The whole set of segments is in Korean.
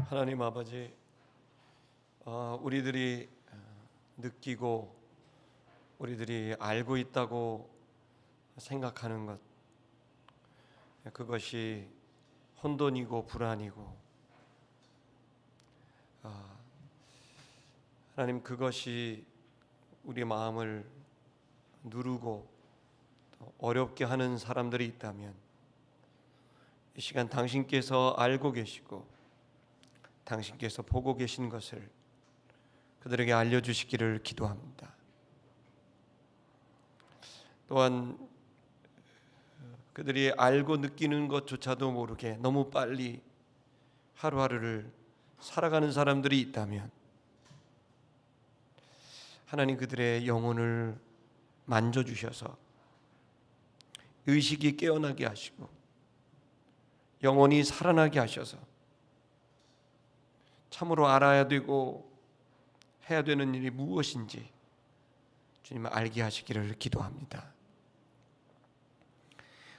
하나님 아버지, 우리들이 느끼고 우리들이 알고 있다고 생각하는 것, 그것이 혼돈이고 불안이고, 하나님, 그것이 우리 마음을 누르고 어렵게 하는 사람들이 있다면 이 시간 당신께서 알고 계시고 당신께서 보고 계신 것을 그들에게 알려주시기를 기도합니다. 또한 그들이 알고 느끼는 것조차도 모르게 너무 빨리 하루하루를 살아가는 사람들이 있다면 하나님, 그들의 영혼을 만져주셔서 의식이 깨어나게 하시고 영혼이 살아나게 하셔서 참으로 알아야 되고 해야 되는 일이 무엇인지 주님 알게 하시기를 기도합니다.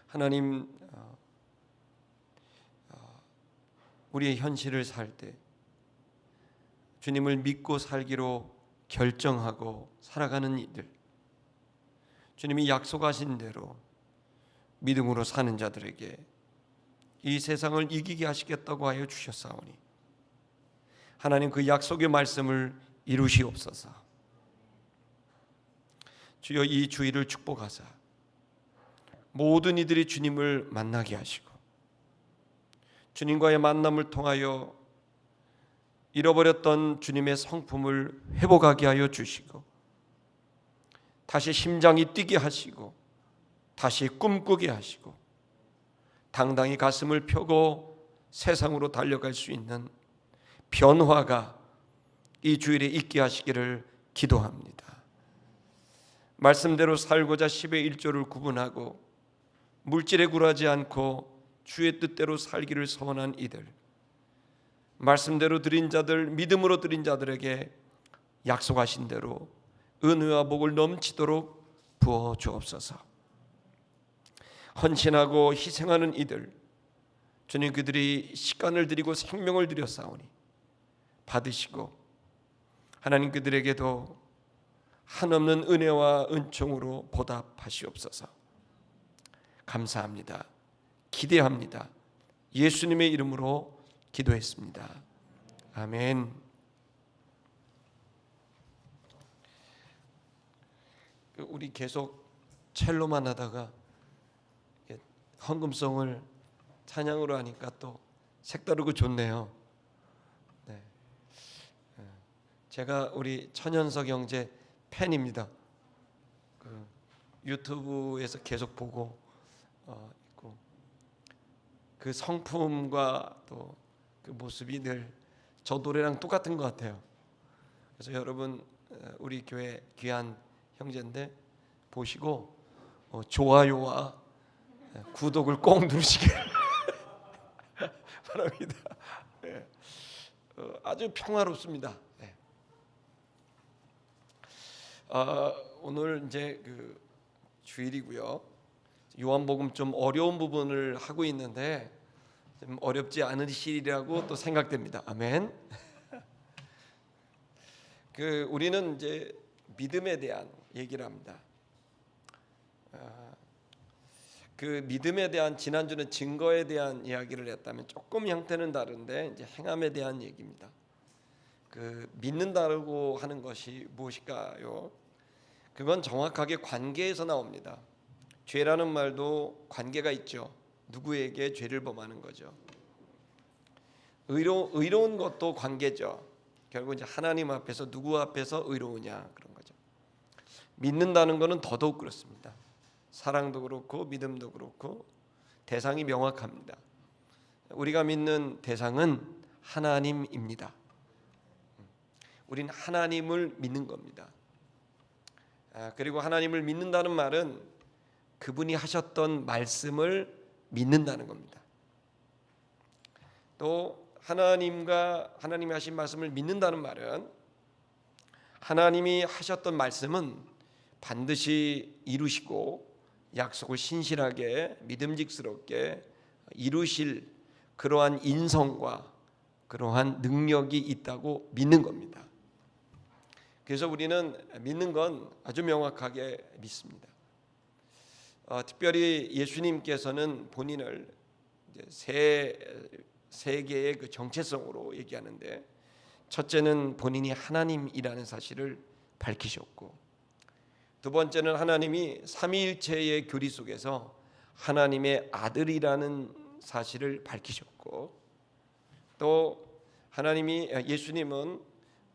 하나님, 우리의 현실을 살 때 주님을 믿고 살기로 결정하고 살아가는 이들, 주님이 약속하신 대로 믿음으로 사는 자들에게 이 세상을 이기게 하시겠다고 하여 주셨사오니 하나님, 그 약속의 말씀을 이루시옵소서. 주여, 이 주일을 축복하사 모든 이들이 주님을 만나게 하시고 주님과의 만남을 통하여 잃어버렸던 주님의 성품을 회복하게 하여 주시고 다시 심장이 뛰게 하시고 다시 꿈꾸게 하시고 당당히 가슴을 펴고 세상으로 달려갈 수 있는 변화가 이 주일에 있게 하시기를 기도합니다. 말씀대로 살고자 10의 1조를 구분하고 물질에 굴하지 않고 주의 뜻대로 살기를 소원한 이들, 말씀대로 드린 자들, 믿음으로 드린 자들에게 약속하신 대로 은혜와 복을 넘치도록 부어 주옵소서. 헌신하고 희생하는 이들, 주님, 그들이 시간을 드리고 생명을 드려 싸우니 받으시고 하나님, 그들에게도 한없는 은혜와 은총으로 보답하시옵소서. 감사합니다. 기대합니다. 예수님의 이름으로 기도했습니다. 아멘. 우리 계속 첼로만 하다가 헌금송을 찬양으로 하니까 또 색다르고 좋네요. 네. 제가 우리 천연석 형제 팬입니다. 유튜브에서 계속 보고 있고 그 성품과 또 그 모습이 늘 저 노래랑 똑같은 것 같아요. 그래서 여러분, 우리 교회 귀한 형제인데 보시고 좋아요와 구독을 꼭 누르시길 바랍니다. 네. 아주 평화롭습니다. 네. 오늘 이제 그 주일이고요. 요한복음 좀 어려운 부분을 하고 있는데 좀 어렵지 않으시리라고 또 생각됩니다. 아멘. 우리는 이제 믿음에 대한 얘기를 합니다. 그 믿음에 대한, 지난주는 증거에 대한 이야기를 했다면 조금 형태는 다른데 이제 행함에 대한 얘기입니다. 믿는다고 하는 것이 무엇일까요? 그건 정확하게 관계에서 나옵니다. 죄라는 말도 관계가 있죠. 누구에게 죄를 범하는 거죠. 의로운 것도 관계죠. 결국 이제 하나님 앞에서 누구 앞에서 의로우냐, 그런 거죠. 믿는다는 것은 더더욱 그렇습니다. 사랑도 그렇고 믿음도 그렇고 대상이 명확합니다. 우리가 믿는 대상은 하나님입니다. 우린 하나님을 믿는 겁니다. 그리고 하나님을 믿는다는 말은 그분이 하셨던 말씀을 믿는다는 겁니다. 또 하나님이 하신 말씀을 믿는다는 말은 하나님이 하셨던 말씀은 반드시 이루시고 약속을 신실하게 믿음직스럽게 이루실 그러한 인성과 그러한 능력이 있다고 믿는 겁니다. 그래서 우리는 믿는 건 아주 명확하게 믿습니다. 특별히 예수님께서는 본인을 이제 세 개의 그 정체성으로 얘기하는데, 첫째는 본인이 하나님이라는 사실을 밝히셨고, 두 번째는 하나님이 삼위일체의 교리 속에서 하나님의 아들이라는 사실을 밝히셨고, 또 예수님은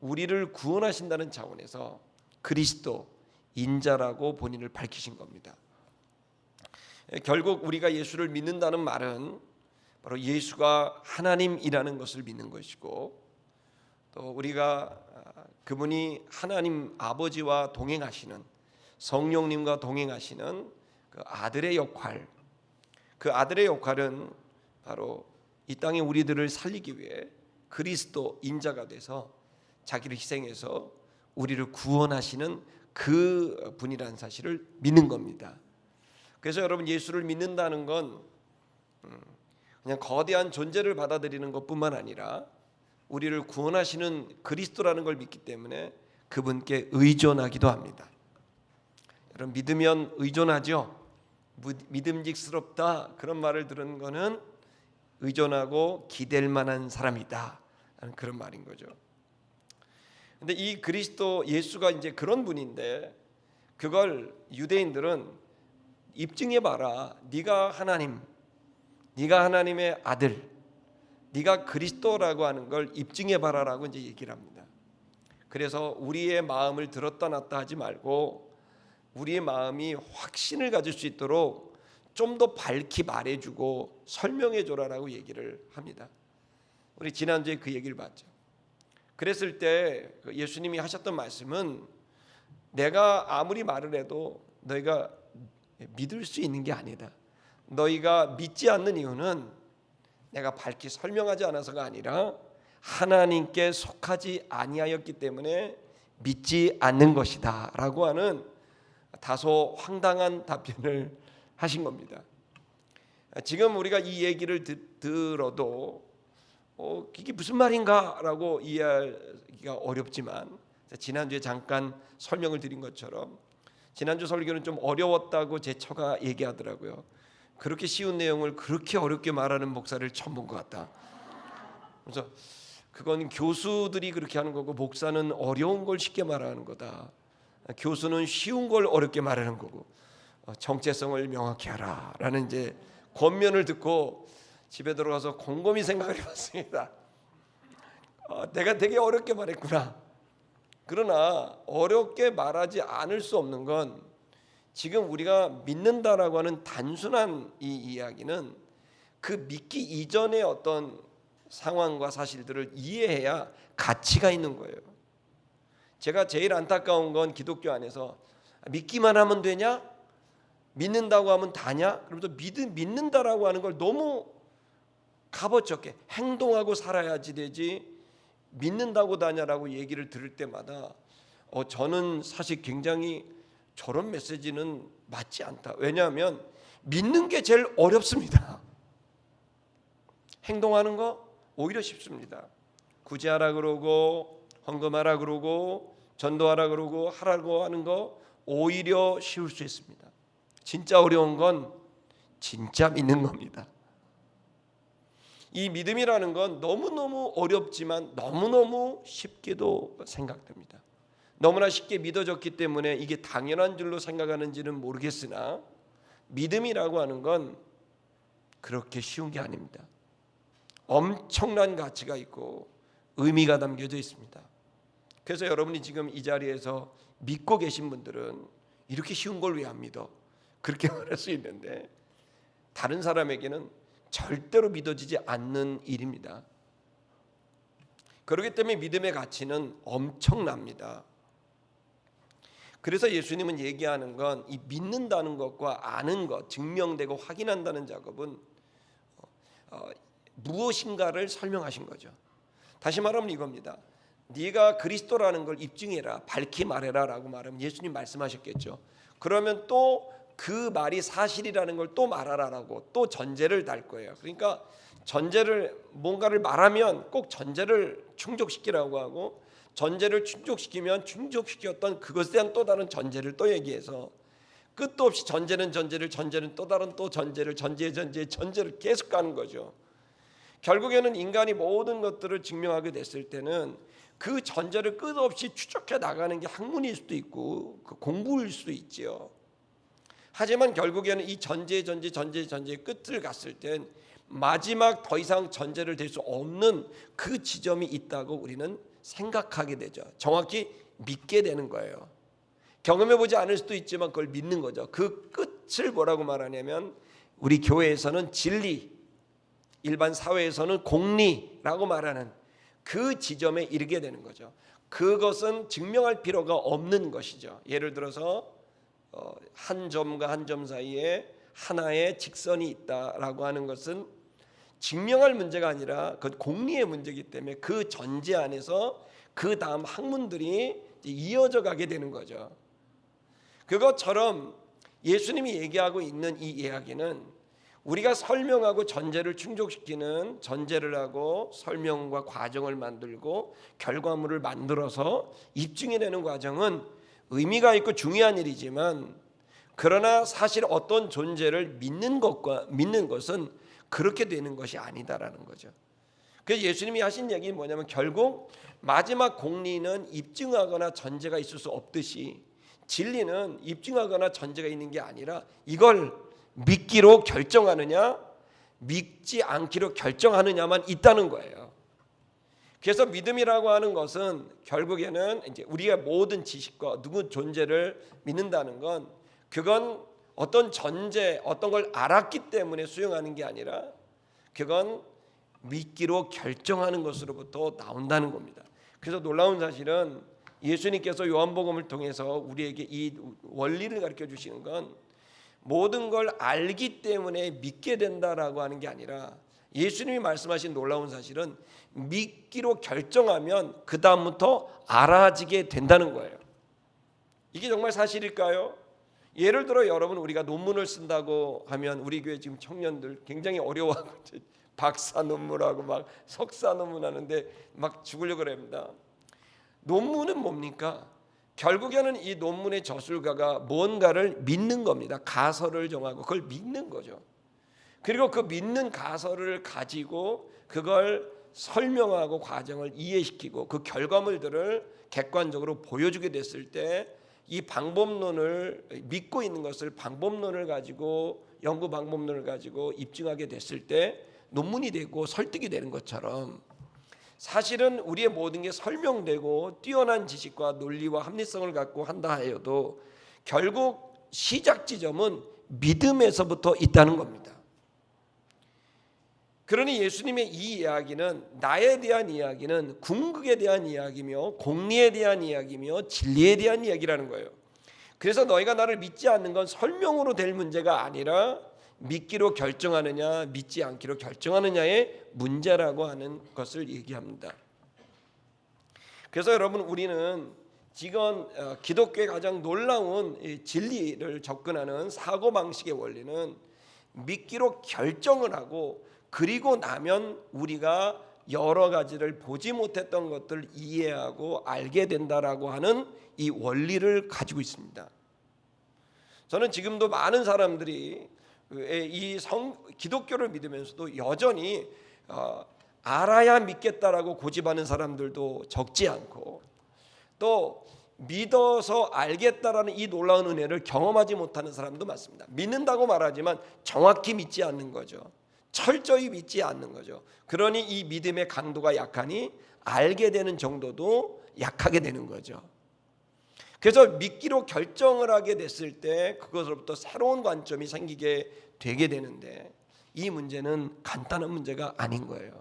우리를 구원하신다는 차원에서 그리스도 인자라고 본인을 밝히신 겁니다. 결국 우리가 예수를 믿는다는 말은 바로 예수가 하나님이라는 것을 믿는 것이고, 또 우리가 그분이 하나님 아버지와 동행하시는, 성령님과 동행하시는 그 아들의 역할, 그 아들의 역할은 바로 이 땅에 우리들을 살리기 위해 그리스도 인자가 돼서 자기를 희생해서 우리를 구원하시는 그 분이라는 사실을 믿는 겁니다. 그래서 여러분, 예수를 믿는다는 건 그냥 거대한 존재를 받아들이는 것뿐만 아니라 우리를 구원하시는 그리스도라는 걸 믿기 때문에 그분께 의존하기도 합니다. 여러분, 믿으면 의존하죠. 믿음직스럽다, 그런 말을 들은 거는 의존하고 기댈 만한 사람이다 라는 그런 말인 거죠. 근데 이 그리스도 예수가 이제 그런 분인데, 그걸 유대인들은 입증해 봐라, 네가 하나님의 아들, 네가 그리스도라고 하는 걸 입증해 봐라라고 이제 얘기를 합니다. 그래서 우리의 마음을 들었다 놨다 하지 말고 우리의 마음이 확신을 가질 수 있도록 좀 더 밝히 말해주고 설명해줘라라고 얘기를 합니다. 우리 지난주에 그 얘기를 봤죠. 그랬을 때 예수님이 하셨던 말씀은, 내가 아무리 말을 해도 너희가 믿을 수 있는 게 아니다. 너희가 믿지 않는 이유는 내가 밝히 설명하지 않아서가 아니라 하나님께 속하지 아니하였기 때문에 믿지 않는 것이다 라고 하는 다소 황당한 답변을 하신 겁니다. 지금 우리가 이 얘기를 들어도 이게 무슨 말인가 라고 이해하기가 어렵지만, 지난주에 잠깐 설명을 드린 것처럼 지난주 설교는 좀 어려웠다고 제 처가 얘기하더라고요. 그렇게 쉬운 내용을 그렇게 어렵게 말하는 목사를 처음 본 것 같다. 그래서 그건 교수들이 그렇게 하는 거고, 목사는 어려운 걸 쉽게 말하는 거다. 교수는 쉬운 걸 어렵게 말하는 거고, 정체성을 명확히 하라 라는 이제 권면을 듣고 집에 들어가서 곰곰이 생각을 해봤습니다. 내가 되게 어렵게 말했구나. 그러나 어렵게 말하지 않을 수 없는 건, 지금 우리가 믿는다라고 하는 단순한 이 이야기는 그 믿기 이전의 어떤 상황과 사실들을 이해해야 가치가 있는 거예요. 제가 제일 안타까운 건 기독교 안에서 믿기만 하면 되냐? 믿는다고 하면 다냐? 그러면서 믿는다라고 하는 걸 너무 값어치게 행동하고 살아야지 되지, 믿는다고 다냐라고 얘기를 들을 때마다 저는 사실 굉장히 저런 메시지는 맞지 않다. 왜냐하면 믿는 게 제일 어렵습니다. 행동하는 거 오히려 쉽습니다. 구제하라 그러고 헌금하라 그러고 전도하라 그러고 하라고 하는 거 오히려 쉬울 수 있습니다. 진짜 어려운 건 진짜 믿는 겁니다. 이 믿음이라는 건 너무너무 어렵지만 너무너무 쉽게도 생각됩니다. 너무나 쉽게 믿어졌기 때문에 이게 당연한 줄로 생각하는지는 모르겠으나, 믿음이라고 하는 건 그렇게 쉬운 게 아닙니다. 엄청난 가치가 있고 의미가 담겨져 있습니다. 그래서 여러분이 지금 이 자리에서 믿고 계신 분들은 이렇게 쉬운 걸 왜 안 믿어? 그렇게 말할 수 있는데, 다른 사람에게는 절대로 믿어지지 않는 일입니다. 그렇기 때문에 믿음의 가치는 엄청납니다. 그래서 예수님은 얘기하는 건, 이 믿는다는 것과 아는 것, 증명되고 확인한다는 작업은 무엇인가를 설명하신 거죠. 다시 말하면 이겁니다. 네가 그리스도라는 걸 입증해라, 밝히 말해라 라고 말하면 예수님 말씀하셨겠죠. 그러면 또 그 말이 사실이라는 걸 또 말하라라고 또 전제를 달 거예요. 그러니까 전제를 뭔가를 말하면 꼭 전제를 충족시키라고 하고, 전제를 충족시키면 충족시켰던 그것에 대한 또 다른 전제를 또 얘기해서 끝도 없이 전제는 또 다른 또 전제를 전제를 계속 가는 거죠. 결국에는 인간이 모든 것들을 증명하게 됐을 때는 그 전제를 끝없이 추적해 나가는 게 학문일 수도 있고 그 공부일 수도 있지요. 하지만 결국에는 이 전제의 끝을 갔을 땐 마지막 더 이상 전제를 댈 수 없는 그 지점이 있다고 우리는 생각하게 되죠. 정확히 믿게 되는 거예요. 경험해보지 않을 수도 있지만 그걸 믿는 거죠. 그 끝을 뭐라고 말하냐면 우리 교회에서는 진리, 일반 사회에서는 공리라고 말하는 그 지점에 이르게 되는 거죠. 그것은 증명할 필요가 없는 것이죠. 예를 들어서 한 점과 한 점 사이에 하나의 직선이 있다라고 하는 것은 증명할 문제가 아니라 그 공리의 문제이기 때문에 그 전제 안에서 그 다음 학문들이 이어져 가게 되는 거죠. 그것처럼 예수님이 얘기하고 있는 이 이야기는 우리가 설명하고 전제를 충족시키는 전제를 하고 설명과 과정을 만들고 결과물을 만들어서 입증해내는 과정은 의미가 있고 중요한 일이지만, 그러나 사실 어떤 존재를 믿는 것은 그렇게 되는 것이 아니다라는 거죠. 그래서 예수님이 하신 얘기는 뭐냐면 결국 마지막 공리는 입증하거나 전제가 있을 수 없듯이 진리는 입증하거나 전제가 있는 게 아니라 이걸 믿기로 결정하느냐 믿지 않기로 결정하느냐만 있다는 거예요. 그래서 믿음이라고 하는 것은 결국에는 이제 우리가 모든 지식과 누구 존재를 믿는다는 건 그건 어떤 전제, 어떤 걸 알았기 때문에 수용하는 게 아니라 그건 믿기로 결정하는 것으로부터 나온다는 겁니다. 그래서 놀라운 사실은 예수님께서 요한복음을 통해서 우리에게 이 원리를 가르쳐 주시는 건 모든 걸 알기 때문에 믿게 된다라고 하는 게 아니라, 예수님이 말씀하신 놀라운 사실은 믿기로 결정하면 그 다음부터 알아지게 된다는 거예요. 이게 정말 사실일까요? 예를 들어 여러분, 우리가 논문을 쓴다고 하면 우리 교회 지금 청년들 굉장히 어려워하고 박사 논문하고 막 석사 논문 하는데 막 죽으려고 합니다. 논문은 뭡니까? 결국에는 이 논문의 저술가가 뭔가를 믿는 겁니다. 가설을 정하고 그걸 믿는 거죠. 그리고 그 믿는 가설을 가지고 그걸 설명하고 과정을 이해시키고 그 결과물들을 객관적으로 보여주게 됐을 때 이 방법론을 믿고 있는 것을 방법론을 가지고 연구 방법론을 가지고 입증하게 됐을 때 논문이 되고 설득이 되는 것처럼, 사실은 우리의 모든 게 설명되고 뛰어난 지식과 논리와 합리성을 갖고 한다 하여도 결국 시작 지점은 믿음에서부터 있다는 겁니다. 그러니 예수님의 이 이야기는, 나에 대한 이야기는 궁극에 대한 이야기며 공리에 대한 이야기며 진리에 대한 이야기라는 거예요. 그래서 너희가 나를 믿지 않는 건 설명으로 될 문제가 아니라 믿기로 결정하느냐 믿지 않기로 결정하느냐의 문제라고 하는 것을 얘기합니다. 그래서 여러분, 우리는 지금 기독교의 가장 놀라운 진리를 접근하는 사고방식의 원리는 믿기로 결정을 하고, 그리고 나면 우리가 여러 가지를 보지 못했던 것들을 이해하고 알게 된다라고 하는 이 원리를 가지고 있습니다. 저는 지금도 많은 사람들이 기독교를 믿으면서도 여전히 알아야 믿겠다라고 고집하는 사람들도 적지 않고, 또 믿어서 알겠다라는 이 놀라운 은혜를 경험하지 못하는 사람도 많습니다. 믿는다고 말하지만 정확히 믿지 않는 거죠. 철저히 믿지 않는 거죠. 그러니 이 믿음의 강도가 약하니 알게 되는 정도도 약하게 되는 거죠. 그래서 믿기로 결정을 하게 됐을 때 그것으로부터 새로운 관점이 생기게 되게 되는데, 이 문제는 간단한 문제가 아닌 거예요.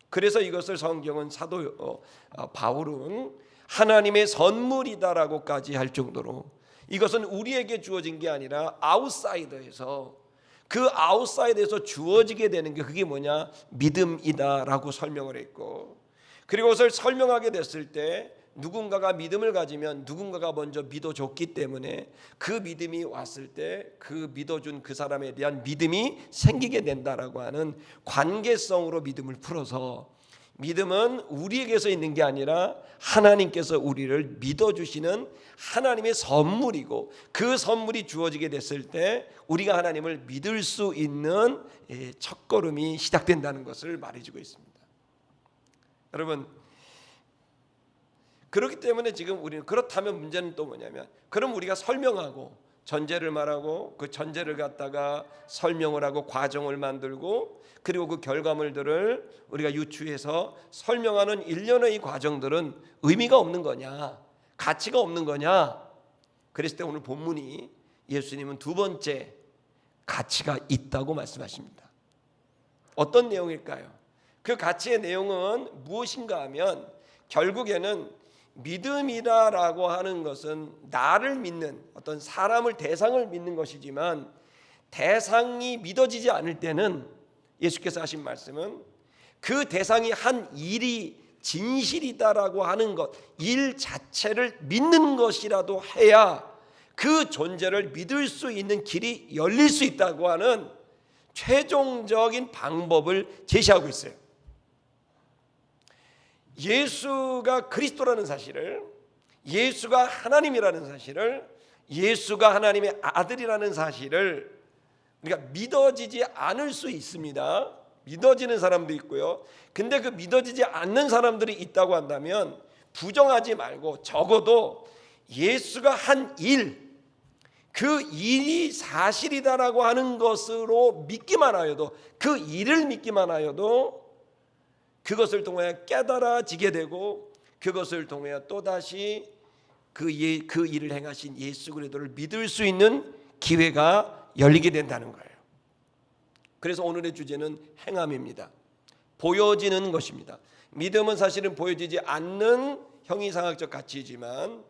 그래서 이것을 성경은 사도 바울은 하나님의 선물이다라고까지 할 정도로, 이것은 우리에게 주어진 게 아니라 아웃사이더에서, 그 아웃사이드에서 주어지게 되는 게 그게 뭐냐? 믿음이다라고 설명을 했고, 그리고 그것을 설명하게 됐을 때 누군가가 믿음을 가지면 누군가가 먼저 믿어줬기 때문에 그 믿음이 왔을 때 그 믿어준 그 사람에 대한 믿음이 생기게 된다라고 하는 관계성으로 믿음을 풀어서, 믿음은 우리에게서 있는 게 아니라 하나님께서 우리를 믿어주시는 하나님의 선물이고, 그 선물이 주어지게 됐을 때 우리가 하나님을 믿을 수 있는 첫걸음이 시작된다는 것을 말해주고 있습니다. 여러분, 그렇기 때문에 지금 우리는, 그렇다면 문제는 또 뭐냐면, 그럼 우리가 설명하고 전제를 말하고 그 전제를 갖다가 설명을 하고 과정을 만들고 그리고 그 결과물들을 우리가 유추해서 설명하는 일련의 이 과정들은 의미가 없는 거냐, 가치가 없는 거냐? 그랬을 때 오늘 본문이 예수님은 두 번째 가치가 있다고 말씀하십니다. 어떤 내용일까요? 그 가치의 내용은 무엇인가 하면, 결국에는 믿음이라고 하는 것은 나를 믿는, 어떤 사람을, 대상을 믿는 것이지만, 대상이 믿어지지 않을 때는 예수께서 하신 말씀은 그 대상이 한 일이 진실이다라고 하는 것, 일 자체를 믿는 것이라도 해야 그 존재를 믿을 수 있는 길이 열릴 수 있다고 하는 최종적인 방법을 제시하고 있어요. 예수가 그리스도라는 사실을, 예수가 하나님이라는 사실을, 예수가 하나님의 아들이라는 사실을 우리가 믿어지지 않을 수 있습니다. 믿어지는 사람도 있고요. 근데 그 믿어지지 않는 사람들이 있다고 한다면 부정하지 말고 적어도 예수가 한 일, 그 일이 사실이다라고 하는 것으로 믿기만 하여도, 그 일을 믿기만 하여도 그것을 통해 깨달아지게 되고, 그것을 통해 또다시 그 일을 행하신 예수 그리스도를 믿을 수 있는 기회가 열리게 된다는 거예요. 그래서 오늘의 주제는 행함입니다. 보여지는 것입니다. 믿음은 사실은 보여지지 않는 형이상학적 가치이지만,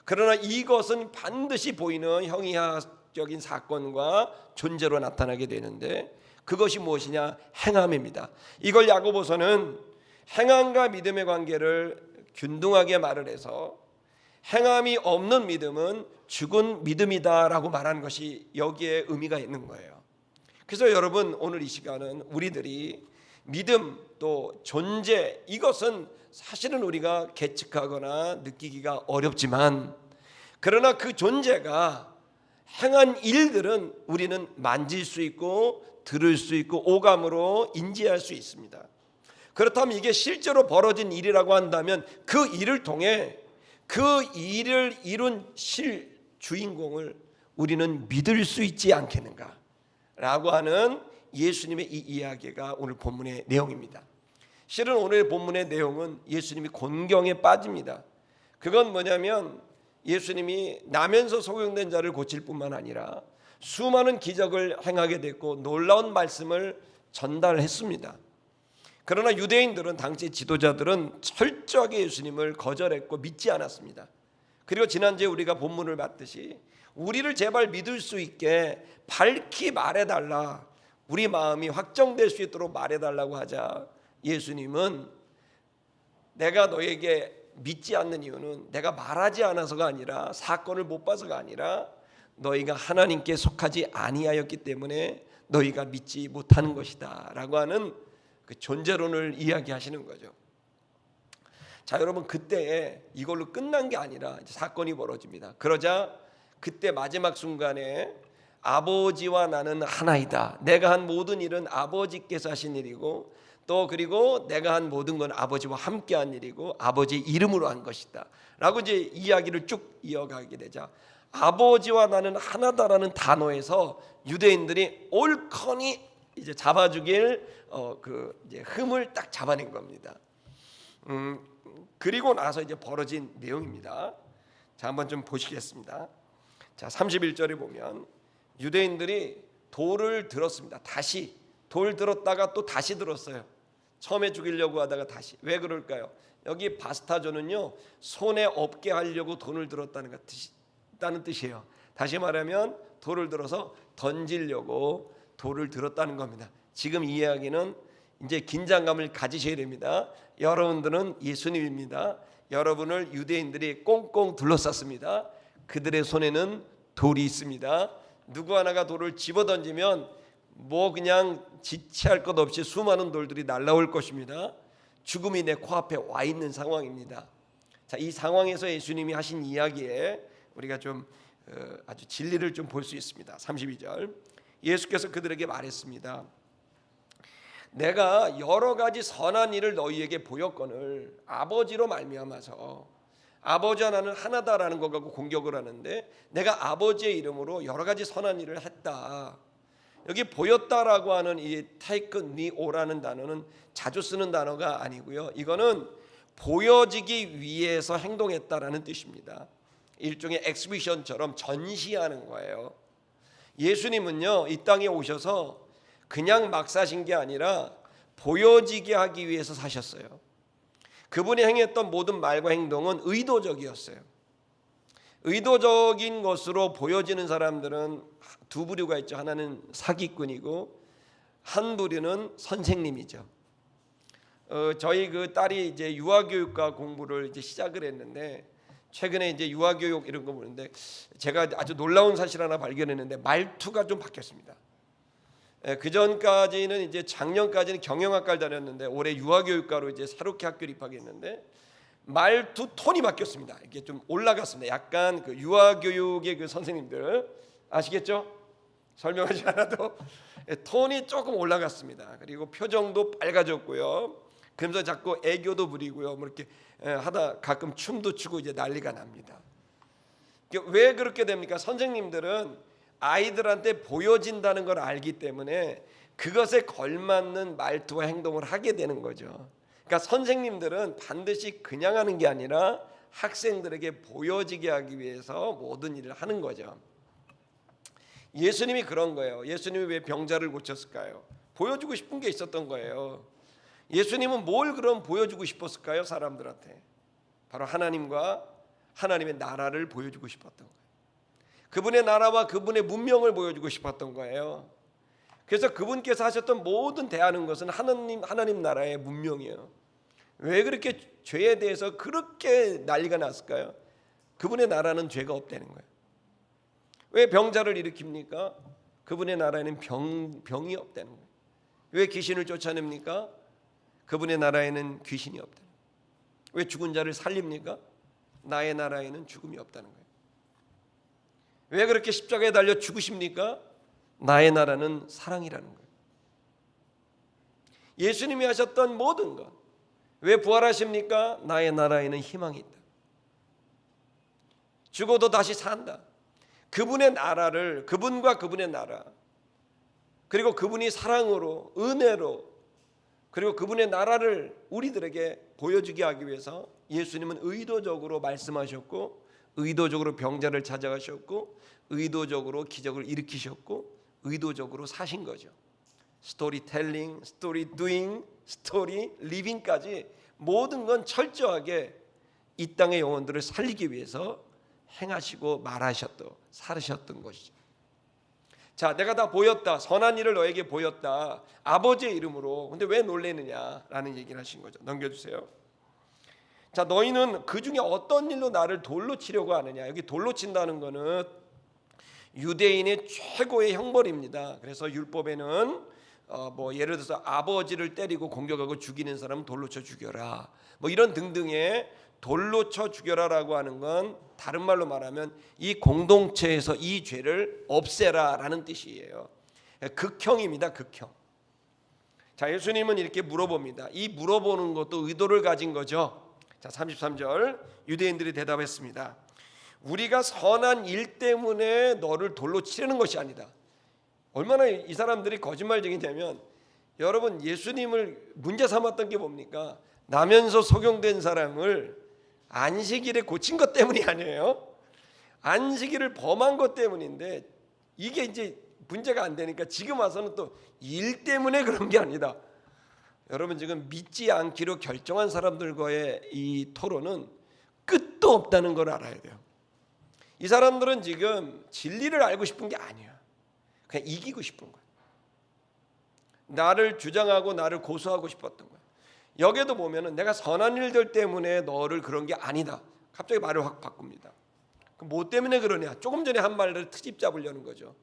그러나 이것은 반드시 보이는 형이학적인 사건과 존재로 나타나게 되는데, 그것이 무엇이냐? 행함입니다. 이걸 야고보서는 행함과 믿음의 관계를 균등하게 말을 해서, 행함이 없는 믿음은 죽은 믿음이다라고 말하는 것이 여기에 의미가 있는 거예요. 그래서 여러분, 오늘 이 시간은 우리들이 믿음, 또 존재, 이것은 사실은 우리가 계측하거나 느끼기가 어렵지만, 그러나 그 존재가 행한 일들은 우리는 만질 수 있고 들을 수 있고 오감으로 인지할 수 있습니다. 그렇다면 이게 실제로 벌어진 일이라고 한다면 그 일을 통해 그 일을 이룬 주인공을 우리는 믿을 수 있지 않겠는가 라고 하는 예수님의 이 이야기가 오늘 본문의 내용입니다. 실은 오늘 본문의 내용은 예수님이 곤경에 빠집니다. 그건 뭐냐면, 예수님이 나면서 소경된 자를 고칠 뿐만 아니라 수많은 기적을 행하게 됐고 놀라운 말씀을 전달했습니다. 그러나 유대인들은, 당시 지도자들은 철저하게 예수님을 거절했고 믿지 않았습니다. 그리고 지난주에 우리가 본문을 봤듯이 우리를 제발 믿을 수 있게 밝히 말해달라, 우리 마음이 확정될 수 있도록 말해달라고 하자 예수님은, 내가 너에게 믿지 않는 이유는 내가 말하지 않아서가 아니라, 사건을 못 봐서가 아니라 너희가 하나님께 속하지 아니하였기 때문에 너희가 믿지 못하는 것이다 라고 하는 그 존재론을 이야기하시는 거죠. 자, 여러분, 그때 이걸로 끝난 게 아니라 이제 사건이 벌어집니다. 그러자 그때 마지막 순간에 아버지와 나는 하나이다, 내가 한 모든 일은 아버지께서 하신 일이고, 또 그리고 내가 한 모든 건 아버지와 함께한 일이고 아버지의 이름으로 한 것이다 라고 이제 이야기를 쭉 이어가게 되자, 아버지와 나는 하나다라는 단어에서 유대인들이 올커니 이제 잡아주길 그 이제 흠을 딱 잡아낸 겁니다. 그리고 나서 이제 벌어진 내용입니다. 자, 한번 좀 보시겠습니다. 자, 31절에 보면 유대인들이 돌을 들었습니다. 다시 돌 들었다가 또 다시 들었어요. 처음에 죽이려고 하다가 다시. 왜 그럴까요? 여기 바스타조는요, 손에 없게 하려고 돈을 들었다는 뜻이에요. 다시 말하면 돌을 들어서 던지려고 돌을 들었다는 겁니다. 지금 이 이야기는 이제 긴장감을 가지셔야 됩니다. 여러분들은 예수님입니다. 여러분을 유대인들이 꽁꽁 둘러쌌습니다. 그들의 손에는 돌이 있습니다. 누구 하나가 돌을 집어던지면 뭐 그냥 지체할 것 없이 수많은 돌들이 날아올 것입니다. 죽음이 내 코앞에 와 있는 상황입니다. 자, 이 상황에서 예수님이 하신 이야기에 우리가 좀 아주 진리를 좀 볼 수 있습니다. 32절 예수께서 그들에게 말했습니다. 내가 여러 가지 선한 일을 너희에게 보였거늘 아버지로 말미암아서 아버지 하나는 하나다라는 것 갖고 공격을 하는데 내가 아버지의 이름으로 여러 가지 선한 일을 했다. 여기 보였다라고 하는 이 테이크니오라는 단어는 자주 쓰는 단어가 아니고요. 이거는 보여지기 위해서 행동했다라는 뜻입니다. 일종의 엑스비션처럼 전시하는 거예요. 예수님은요, 이 땅에 오셔서 그냥 막 사신 게 아니라 보여지게 하기 위해서 사셨어요. 그분이 행했던 모든 말과 행동은 의도적이었어요. 의도적인 것으로 보여지는 사람들은 두 부류가 있죠. 하나는 사기꾼이고 한 부류는 선생님이죠. 저희 그 딸이 이제 유아교육과 공부를 이제 시작을 했는데 최근에 이제 유아교육 이런 거 보는데 제가 아주 놀라운 사실 하나 발견했는데 말투가 좀 바뀌었습니다. 그 전까지는 이제 작년까지는 경영학과를 다녔는데 올해 유아교육과로 이제 새롭게 학교를 입학했는데 말투 톤이 바뀌었습니다. 이게 좀 올라갔습니다. 약간 그 유아교육의 그 선생님들 아시겠죠? 설명하지 않아도 톤이 조금 올라갔습니다. 그리고 표정도 빨개졌고요. 그러면서 자꾸 애교도 부리고요. 뭐 이렇게 하다 가끔 춤도 추고 이제 난리가 납니다. 왜 그렇게 됩니까? 선생님들은 아이들한테 보여진다는 걸 알기 때문에 그것에 걸맞는 말투와 행동을 하게 되는 거죠. 그러니까 선생님들은 반드시 그냥 하는 게 아니라 학생들에게 보여지게 하기 위해서 모든 일을 하는 거죠. 예수님이 그런 거예요. 예수님이 왜 병자를 고쳤을까요? 보여주고 싶은 게 있었던 거예요. 예수님은 뭘 그럼 보여주고 싶었을까요? 사람들한테 바로 하나님과 하나님의 나라를 보여주고 싶었던 거예요. 그분의 나라와 그분의 문명을 보여주고 싶었던 거예요. 그래서 그분께서 하셨던 모든 대하는 것은 하나님 나라의 문명이에요. 왜 그렇게 죄에 대해서 그렇게 난리가 났을까요? 그분의 나라는 죄가 없다는 거예요. 왜 병자를 일으킵니까? 그분의 나라에는 병이 없다는 거예요. 왜 귀신을 쫓아냅니까? 그분의 나라에는 귀신이 없다는 거예요. 왜 죽은 자를 살립니까? 나의 나라에는 죽음이 없다는 거예요. 왜 그렇게 십자가에 달려 죽으십니까? 나의 나라는 사랑이라는 거예요. 예수님이 하셨던 모든 것, 왜 부활하십니까? 나의 나라에는 희망이 있다. 죽어도 다시 산다. 그분의 나라를, 그분과 그분의 나라, 그리고 그분이 사랑으로, 은혜로, 그리고 그분의 나라를 우리들에게 보여주게 하기 위해서 예수님은 의도적으로 말씀하셨고, 의도적으로 병자를 찾아가셨고, 의도적으로 기적을 일으키셨고, 의도적으로 사신 거죠. 스토리텔링, 스토리 두잉, 스토리 리빙까지 모든 건 철저하게 이 땅의 영혼들을 살리기 위해서 행하시고 말하셨던, 살으셨던 것이죠. 자, 내가 다 보였다. 선한 일을 너에게 보였다. 아버지의 이름으로. 근데 왜 놀래느냐라는 얘기를 하신 거죠. 넘겨주세요. 자, 너희는 그 중에 어떤 일로 나를 돌로 치려고 하느냐. 여기 돌로 친다는 거는 유대인의 최고의 형벌입니다. 그래서 율법에는 뭐 예를 들어서 아버지를 때리고 공격하고 죽이는 사람은 돌로 쳐 죽여라. 뭐 이런 등등의 돌로 쳐 죽여라라고 하는 건 다른 말로 말하면 이 공동체에서 이 죄를 없애라라는 뜻이에요. 극형입니다. 극형. 자, 예수님은 이렇게 물어봅니다. 이 물어보는 것도 의도를 가진 거죠. 자, 33절 유대인들이 대답했습니다. 우리가 선한 일 때문에 너를 돌로 치려는 것이 아니다. 얼마나 이 사람들이 거짓말쟁이냐면 여러분 예수님을 문제 삼았던 게 뭡니까? 나면서 속용된 사람을 안식일에 고친 것 때문이 아니에요. 안식일을 범한 것 때문인데 이게 이제 문제가 안 되니까 지금 와서는 또 일 때문에 그런 게 아니다. 여러분 지금 믿지 않기로 결정한 사람들과의 이 토론은 끝도 없다는 걸 알아야 돼요. 이 사람들은 지금 진리를 알고 싶은 게 아니야. 그냥 이기고 싶은 거야. 나를 주장하고 나를 고소하고 싶었던 거야. 여기에도 보면은 내가 선한 일들 때문에 너를 그런 게 아니다. 갑자기 말을 확 바꿉니다. 뭐 때문에 그러냐? 조금 전에 한 말을 트집 잡으려는 거죠.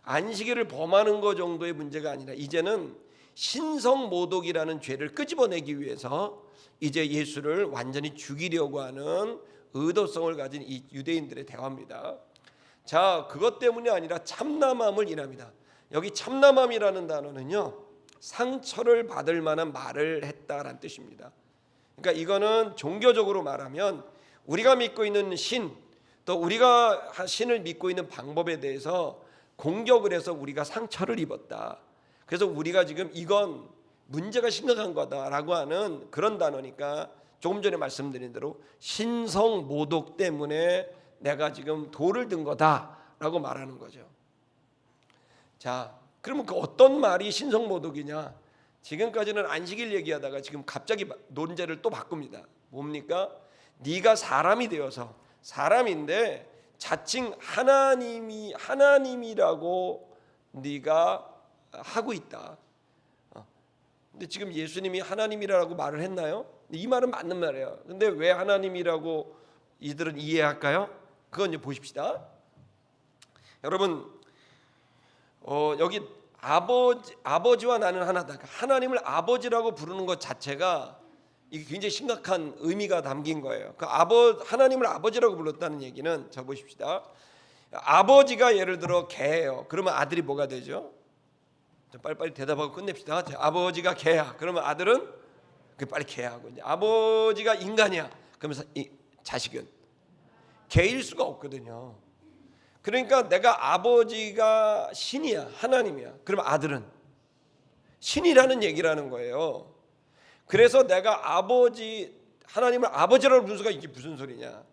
안식일을 범하는 것 정도의 문제가 아니라 이제는 신성모독이라는 죄를 끄집어내기 위해서 이제 예수를 완전히 죽이려고 하는 의도성을 가진 이 유대인들의 대화입니다. 자, 그것 때문이 아니라 참남함을 인합니다. 여기 참남함이라는 단어는요, 상처를 받을 만한 말을 했다라는 뜻입니다. 그러니까 이거는 종교적으로 말하면 우리가 믿고 있는 신, 또 우리가 신을 믿고 있는 방법에 대해서 공격을 해서 우리가 상처를 입었다. 그래서 우리가 지금 이건 문제가 심각한 거다라고 하는 그런 단어니까 조금 전에 말씀드린 대로 신성모독 때문에 내가 지금 돌을 든 거다라고 말하는 거죠. 자, 그러면 그 어떤 말이 신성모독이냐? 지금까지는 안식일 얘기하다가 지금 갑자기 논제를 또 바꿉니다. 뭡니까? 네가 사람이 되어서 사람인데 자칭 하나님이라고 네가 하고 있다. 근데 지금 예수님이 하나님이라고 말을 했나요? 이 말은 맞는 말이에요. 근데 왜 하나님이라고 이들은 이해할까요? 그건 이제 보십시다. 여러분, 여기 아버지와 나는 하나다. 하나님을 아버지라고 부르는 것 자체가 이게 굉장히 심각한 의미가 담긴 거예요. 하나님을 아버지라고 불렀다는 얘기는 자 보십시다. 아버지가 예를 들어 개예요. 그러면 아들이 뭐가 되죠? 빨리빨리 대답하고 끝냅시다. 자, 아버지가 개야. 그러면 아들은 빨리 개하고, 이제 아버지가 인간이야. 그러면 자식은 개일 수가 없거든요. 그러니까 내가 아버지가 신이야, 하나님이야. 그러면 아들은 신이라는 얘기라는 거예요. 그래서 내가 하나님을 아버지라고 부르는 수가 이게 무슨 소리냐?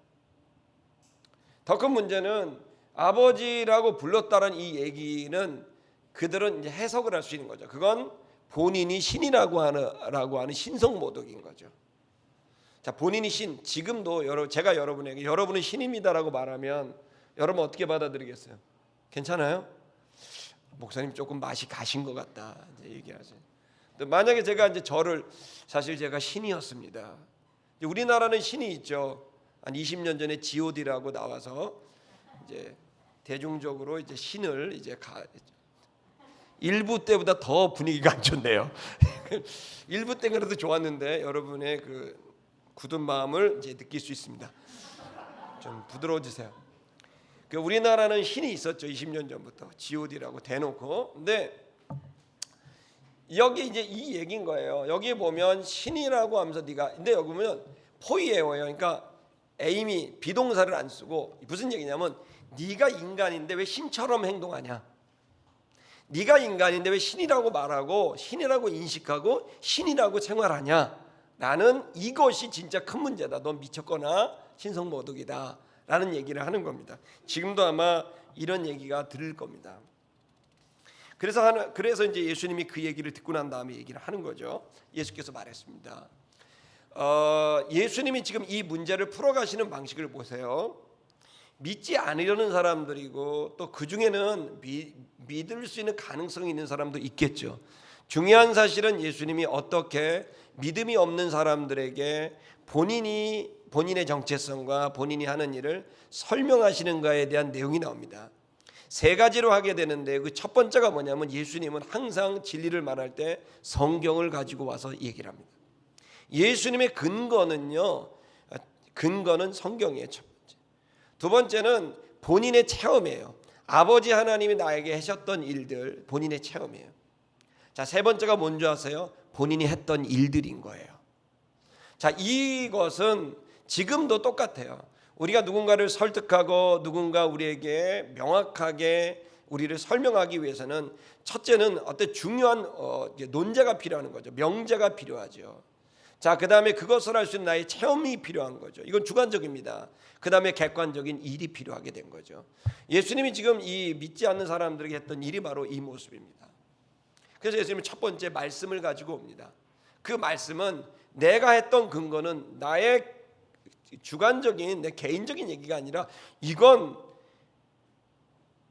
더 큰 문제는 아버지라고 불렀다는 이 얘기는 그들은 이제 해석을 할 수 있는 거죠. 그건 본인이 신이라고 하는 신성모독인 거죠. 자, 본인이 신, 지금도 제가 여러분에게 여러분은 신입니다라고 말하면 여러분 어떻게 받아들이겠어요? 괜찮아요? 목사님 조금 맛이 가신 것 같다 이제 얘기하죠. 만약에 제가 이제 사실 제가 신이었습니다. 우리나라는 신이 있죠. 한 20년 전에 G.O.D라고 나와서 이제 대중적으로 이제 신을 이제 일부 때보다 더 분위기가 안 좋네요. 일부 때는 그래도 좋았는데 여러분의 그 굳은 마음을 이제 느낄 수 있습니다. 좀 부드러워지세요. 우리나라는 신이 있었죠. 20년 전부터 G.O.D라고 대놓고. 근데 여기 이제 이 얘기인 거예요. 여기 보면 신이라고 하면서 근데 여기 보면 포이에요. 그러니까 에임이 비동사를 안 쓰고 무슨 얘기냐면 네가 인간인데 왜 신처럼 행동하냐? 네가 인간인데 왜 신이라고 말하고 신이라고 인식하고 신이라고 생활하냐? 나는 이것이 진짜 큰 문제다. 넌 미쳤거나 신성모독이다. 라는 얘기를 하는 겁니다. 지금도 아마 이런 얘기가 들을 겁니다. 그래서 이제 예수님이 그 얘기를 듣고 난 다음에 얘기를 하는 거죠. 예수께서 말했습니다. 예수님이 지금 이 문제를 풀어가시는 방식을 보세요. 믿지 않으려는 사람들이고 또 그 중에는 믿을 수 있는 가능성이 있는 사람도 있겠죠. 중요한 사실은 예수님이 어떻게 믿음이 없는 사람들에게 본인의 정체성과 본인이 하는 일을 설명하시는가에 대한 내용이 나옵니다. 세 가지로 하게 되는데 그 첫 번째가 뭐냐면 예수님은 항상 진리를 말할 때 성경을 가지고 와서 얘기를 합니다. 예수님의 근거는 성경이에요. 첫 번째. 두 번째는 본인의 체험이에요. 아버지 하나님이 나에게 하셨던 일들, 본인의 체험이에요. 자, 세 번째가 뭔지 아세요? 본인이 했던 일들인 거예요. 자, 이것은 지금도 똑같아요. 우리가 누군가를 설득하고 누군가 우리에게 명확하게 우리를 설명하기 위해서는 첫째는 어떤 중요한 논제가 필요한 거죠. 명제가 필요하죠. 자, 그 다음에 그것을 할 수 있는 나의 체험이 필요한 거죠. 이건 주관적입니다. 그 다음에 객관적인 일이 필요하게 된 거죠. 예수님이 지금 이 믿지 않는 사람들에게 했던 일이 바로 이 모습입니다. 그래서 예수님은 첫 번째 말씀을 가지고 옵니다. 그 말씀은 내가 했던 근거는 나의 주관적인 내 개인적인 얘기가 아니라 이건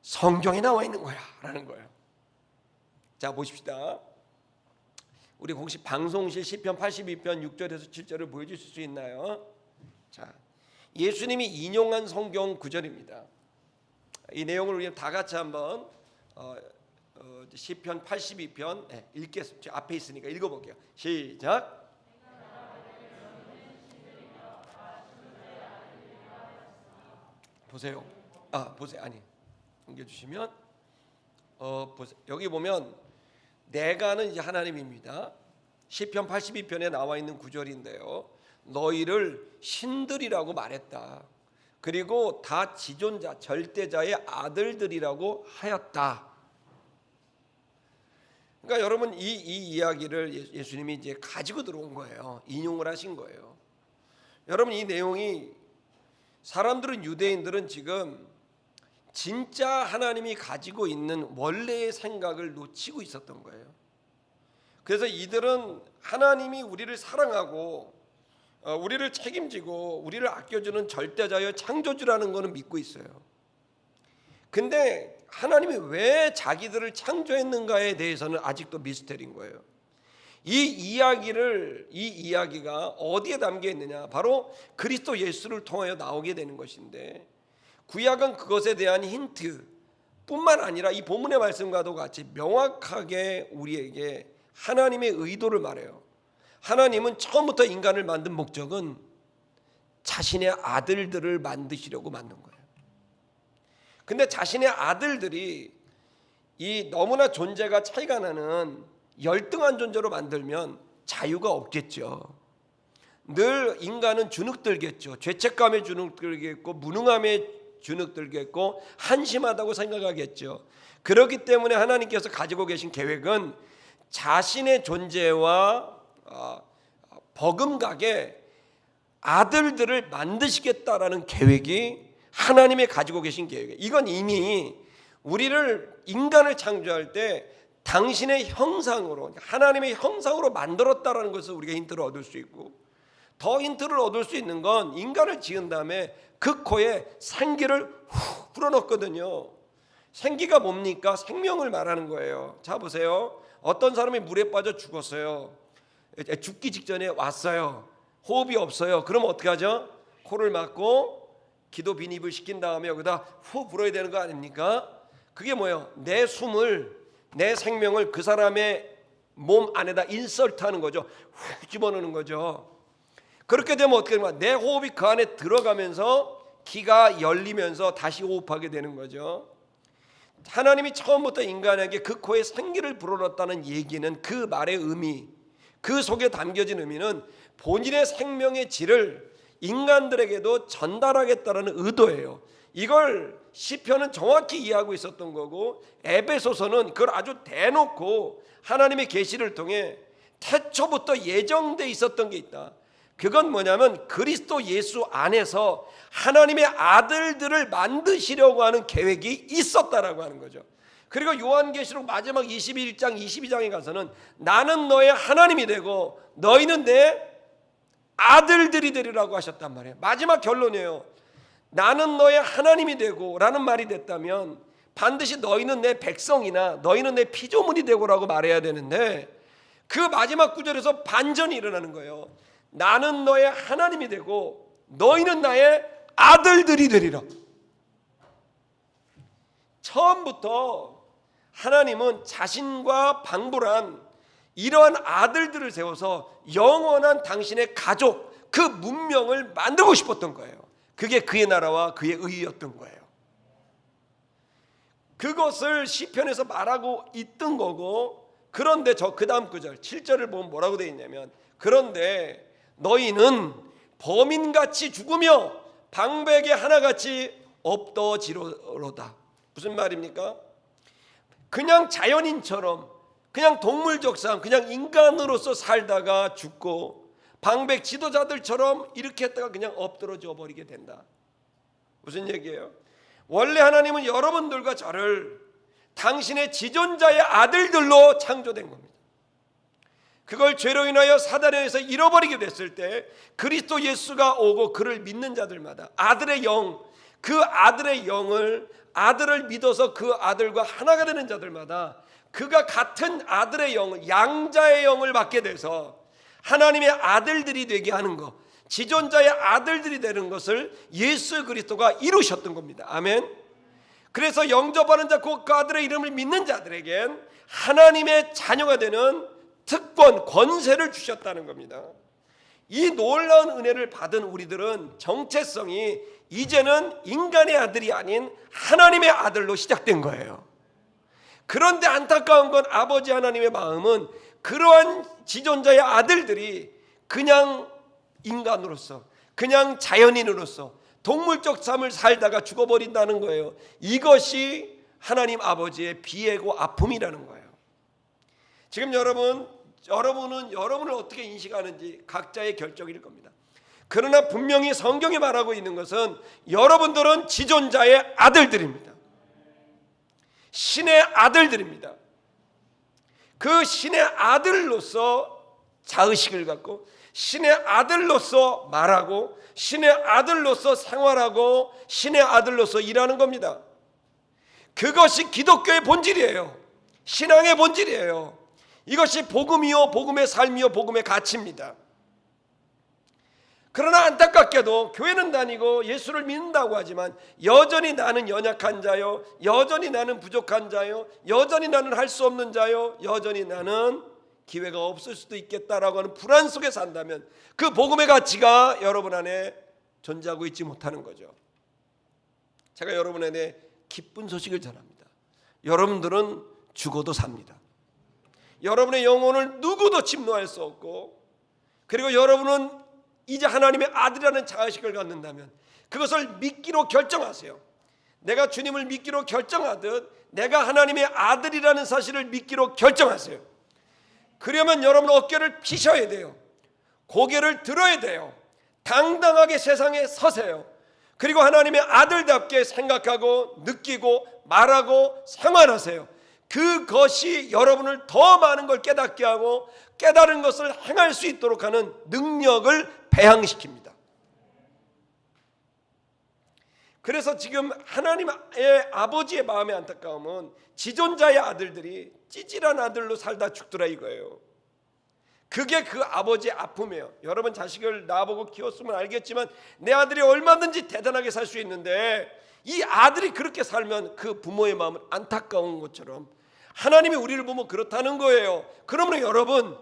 성경에 나와 있는 거야 라는 거예요. 자, 보십시다. 우리 공식 방송실 시편 82편 6절에서 7절을 보여주실 수 있나요? 자, 예수님이 인용한 성경 구절입니다. 이 내용을 우리 다 같이 한번 시편 82편 읽겠습니다. 앞에 있으니까 읽어볼게요. 시작. 보세요. 보세요. 아니, 넘겨주시면 보세요. 여기 보면 내가는 이제 하나님입니다. 시편 82편에 나와 있는 구절인데요. 너희를 신들이라고 말했다. 그리고 다 지존자, 절대자의 아들들이라고 하였다. 그러니까 여러분 이 이야기를 예수님이 이제 가지고 들어온 거예요. 인용을 하신 거예요. 여러분 이 내용이 사람들은 유대인들은 지금 진짜 하나님이 가지고 있는 원래의 생각을 놓치고 있었던 거예요. 그래서 이들은 하나님이 우리를 사랑하고 우리를 책임지고 우리를 아껴주는 절대자여 창조주라는 것은 믿고 있어요. 근데 하나님이 왜 자기들을 창조했는가에 대해서는 아직도 미스터리인 거예요. 이 이야기가 어디에 담겨 있느냐? 바로 그리스도 예수를 통하여 나오게 되는 것인데, 구약은 그것에 대한 힌트뿐만 아니라 이 본문의 말씀과도 같이 명확하게 우리에게 하나님의 의도를 말해요. 하나님은 처음부터 인간을 만든 목적은 자신의 아들들을 만드시려고 만든 거예요. 근데 자신의 아들들이 이 너무나 존재가 차이가 나는 열등한 존재로 만들면 자유가 없겠죠. 늘 인간은 주눅들겠죠. 죄책감에 주눅들겠고 무능함에 주눅들겠고 한심하다고 생각하겠죠. 그렇기 때문에 하나님께서 가지고 계신 계획은 자신의 존재와 버금가게 아들들을 만드시겠다라는 계획이 하나님의 가지고 계신 계획이에요. 이건 이미 우리를 인간을 창조할 때 당신의 형상으로, 하나님의 형상으로 만들었다라는 것을 우리가 힌트를 얻을 수 있고, 더 힌트를 얻을 수 있는 건 인간을 지은 다음에 그 코에 생기를 후 불어넣거든요. 생기가 뭡니까? 생명을 말하는 거예요. 자 보세요. 어떤 사람이 물에 빠져 죽었어요. 죽기 직전에 왔어요. 호흡이 없어요. 그럼 어떻게 하죠? 코를 막고 기도 빈입을 시킨 다음에 여기다 후 불어야 되는 거 아닙니까? 그게 뭐예요? 내 숨을, 내 생명을 그 사람의 몸 안에다 인설트하는 거죠. 후 집어넣는 거죠. 그렇게 되면 어떻게 되는 거야? 내 호흡이 그 안에 들어가면서 기가 열리면서 다시 호흡하게 되는 거죠. 하나님이 처음부터 인간에게 그 코에 생기를 불어넣었다는 얘기는, 그 말의 의미, 그 속에 담겨진 의미는 본인의 생명의 질을 인간들에게도 전달하겠다는 의도예요. 이걸 시편은 정확히 이해하고 있었던 거고, 에베소서는 그걸 아주 대놓고 하나님의 계시를 통해 태초부터 예정돼 있었던 게 있다. 그건 뭐냐면 그리스도 예수 안에서 하나님의 아들들을 만드시려고 하는 계획이 있었다라고 하는 거죠. 그리고 요한계시록 마지막 21장 22장에 가서는 나는 너의 하나님이 되고 너희는 내 아들들이 되리라고 하셨단 말이에요. 마지막 결론이에요. 나는 너의 하나님이 되고 라는 말이 됐다면 반드시 너희는 내 백성이나 너희는 내 피조물이 되고라고 말해야 되는데, 그 마지막 구절에서 반전이 일어나는 거예요. 나는 너의 하나님이 되고 너희는 나의 아들들이 되리라. 처음부터 하나님은 자신과 방불한 이러한 아들들을 세워서 영원한 당신의 가족, 그 문명을 만들고 싶었던 거예요. 그게 그의 나라와 그의 의였던 거예요. 그것을 시편에서 말하고 있던 거고, 그런데 그 다음 구절 7절을 보면 뭐라고 되어 있냐면, 그런데 너희는 범인같이 죽으며 방백의 하나같이 없어지로다. 무슨 말입니까? 그냥 자연인처럼, 그냥 동물적상, 그냥 인간으로서 살다가 죽고 방백 지도자들처럼 이렇게 했다가 그냥 엎드러져 버리게 된다. 무슨 얘기예요? 원래 하나님은 여러분들과 저를 당신의 지존자의 아들들로 창조된 겁니다. 그걸 죄로 인하여 사단에 의해서 잃어버리게 됐을 때 그리스도 예수가 오고 그를 믿는 자들마다 아들의 영, 그 아들의 영을 아들을 믿어서 그 아들과 하나가 되는 자들마다 그가 같은 아들의 영을, 양자의 영을 받게 돼서 하나님의 아들들이 되게 하는 것, 지존자의 아들들이 되는 것을 예수 그리스도가 이루셨던 겁니다. 아멘. 그래서 영접하는 자, 그 아들의 이름을 믿는 자들에겐 하나님의 자녀가 되는 특권, 권세를 주셨다는 겁니다. 이 놀라운 은혜를 받은 우리들은 정체성이 이제는 인간의 아들이 아닌 하나님의 아들로 시작된 거예요. 그런데 안타까운 건 아버지 하나님의 마음은 그러한 지존자의 아들들이 그냥 인간으로서, 그냥 자연인으로서 동물적 삶을 살다가 죽어버린다는 거예요. 이것이 하나님 아버지의 비애고 아픔이라는 거예요. 지금 여러분은 여러분을 어떻게 인식하는지 각자의 결정일 겁니다. 그러나 분명히 성경이 말하고 있는 것은 여러분들은 지존자의 아들들입니다. 신의 아들들입니다. 그 신의 아들로서 자의식을 갖고 신의 아들로서 말하고 신의 아들로서 생활하고 신의 아들로서 일하는 겁니다. 그것이 기독교의 본질이에요. 신앙의 본질이에요. 이것이 복음이요, 복음의 삶이요, 복음의 가치입니다. 그러나 안타깝게도 교회는 다니고 예수를 믿는다고 하지만 여전히 나는 연약한 자요, 여전히 나는 부족한 자요, 여전히 나는 할 수 없는 자요, 여전히 나는 기회가 없을 수도 있겠다라고 하는 불안 속에 산다면 그 복음의 가치가 여러분 안에 존재하고 있지 못하는 거죠. 제가 여러분에게 기쁜 소식을 전합니다. 여러분들은 죽어도 삽니다. 여러분의 영혼을 누구도 침노할 수 없고, 그리고 여러분은 이제 하나님의 아들이라는 자의식을 갖는다면 그것을 믿기로 결정하세요. 내가 주님을 믿기로 결정하듯 내가 하나님의 아들이라는 사실을 믿기로 결정하세요. 그러면 여러분 어깨를 피셔야 돼요. 고개를 들어야 돼요. 당당하게 세상에 서세요. 그리고 하나님의 아들답게 생각하고 느끼고 말하고 생활하세요. 그것이 여러분을 더 많은 걸 깨닫게 하고 깨달은 것을 행할 수 있도록 하는 능력을 배양시킵니다. 그래서 지금 하나님의 아버지의 마음의 안타까움은 지존자의 아들들이 찌질한 아들로 살다 죽더라 이거예요. 그게 그 아버지의 아픔이에요. 여러분 자식을 낳아보고 키웠으면 알겠지만 내 아들이 얼마든지 대단하게 살 수 있는데 이 아들이 그렇게 살면 그 부모의 마음은 안타까운 것처럼 하나님이 우리를 보면 그렇다는 거예요. 그러므로 여러분,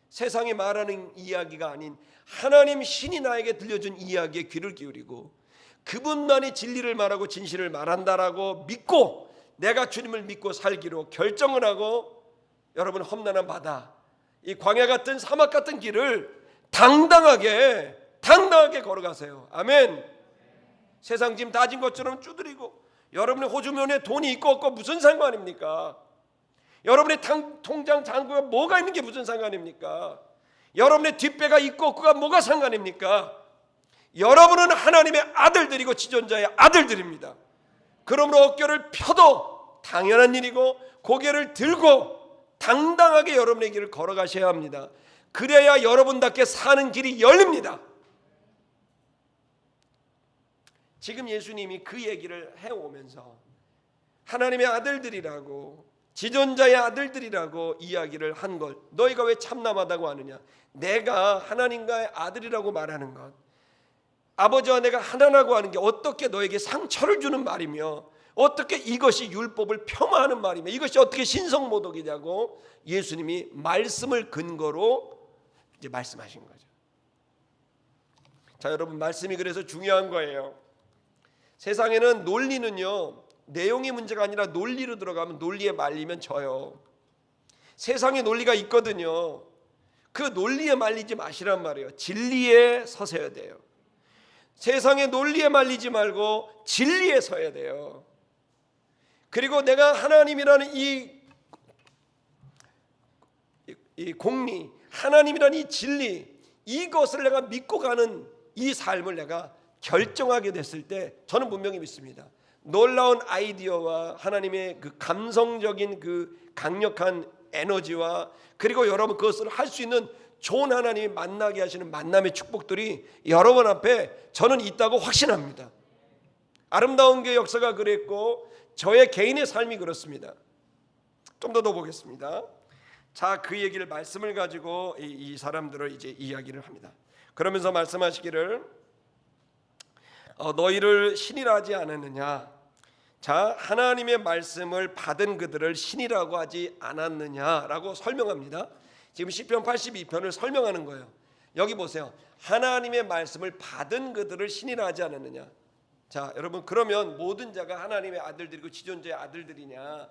세상이 말하는 이야기가 아닌 하나님 신이 나에게 들려준 이야기에 귀를 기울이고 그분만이 진리를 말하고 진실을 말한다라고 믿고 내가 주님을 믿고 살기로 결정을 하고 여러분 험난한 바다, 이 광야 같은 사막 같은 길을 당당하게 걸어가세요. 아멘. 세상 짐 다진 것처럼 두드리고 여러분의 호주머니에 돈이 있고 없고 무슨 상관입니까? 여러분의 통장 잔고에 뭐가 있는 게 무슨 상관입니까? 여러분의 뒷배가 있고 없고가 뭐가 상관입니까? 여러분은 하나님의 아들들이고 지존자의 아들들입니다. 그러므로 어깨를 펴도 당연한 일이고 고개를 들고 당당하게 여러분의 길을 걸어가셔야 합니다. 그래야 여러분답게 사는 길이 열립니다. 지금 예수님이 그 얘기를 해오면서 하나님의 아들들이라고 지존자의 아들들이라고 이야기를 한 것, 너희가 왜 참남하다고 하느냐? 내가 하나님과의 아들이라고 말하는 것, 아버지와 내가 하나라고 하는 게 어떻게 너에게 상처를 주는 말이며 어떻게 이것이 율법을 폄하하는 말이며 이것이 어떻게 신성모독이냐고 예수님이 말씀을 근거로 이제 말씀하신 거죠. 자, 여러분, 말씀이 그래서 중요한 거예요. 세상에는 논리는요, 내용이 문제가 아니라 논리로 들어가면 논리에 말리면 져요. 세상에 논리가 있거든요. 그 논리에 말리지 마시란 말이에요. 진리에 서셔야 돼요. 세상의 논리에 말리지 말고 진리에 서야 돼요. 그리고 내가 하나님이라는 이 공리, 하나님이라는 이 진리, 이것을 내가 믿고 가는 이 삶을 내가 결정하게 됐을 때 저는 분명히 믿습니다. 놀라운 아이디어와 하나님의 그 감성적인 그 강력한 에너지와 그리고 여러분 그것을 할 수 있는 좋은 하나님이 만나게 하시는 만남의 축복들이 여러분 앞에 저는 있다고 확신합니다. 아름다운 교회 역사가 그랬고 저의 개인의 삶이 그렇습니다. 좀 더 보겠습니다. 자, 그 얘기를 말씀을 가지고 이 사람들을 이제 이야기를 합니다. 그러면서 말씀하시기를 너희를 신이라 하지 않았느냐? 자, 하나님의 말씀을 받은 그들을 신이라고 하지 않았느냐라고 설명합니다. 지금 시편 82편을 설명하는 거예요. 여기 보세요. 하나님의 말씀을 받은 그들을 신이라 하지 않았느냐? 자, 여러분, 그러면 모든 자가 하나님의 아들들이고 지존자의 아들들이냐?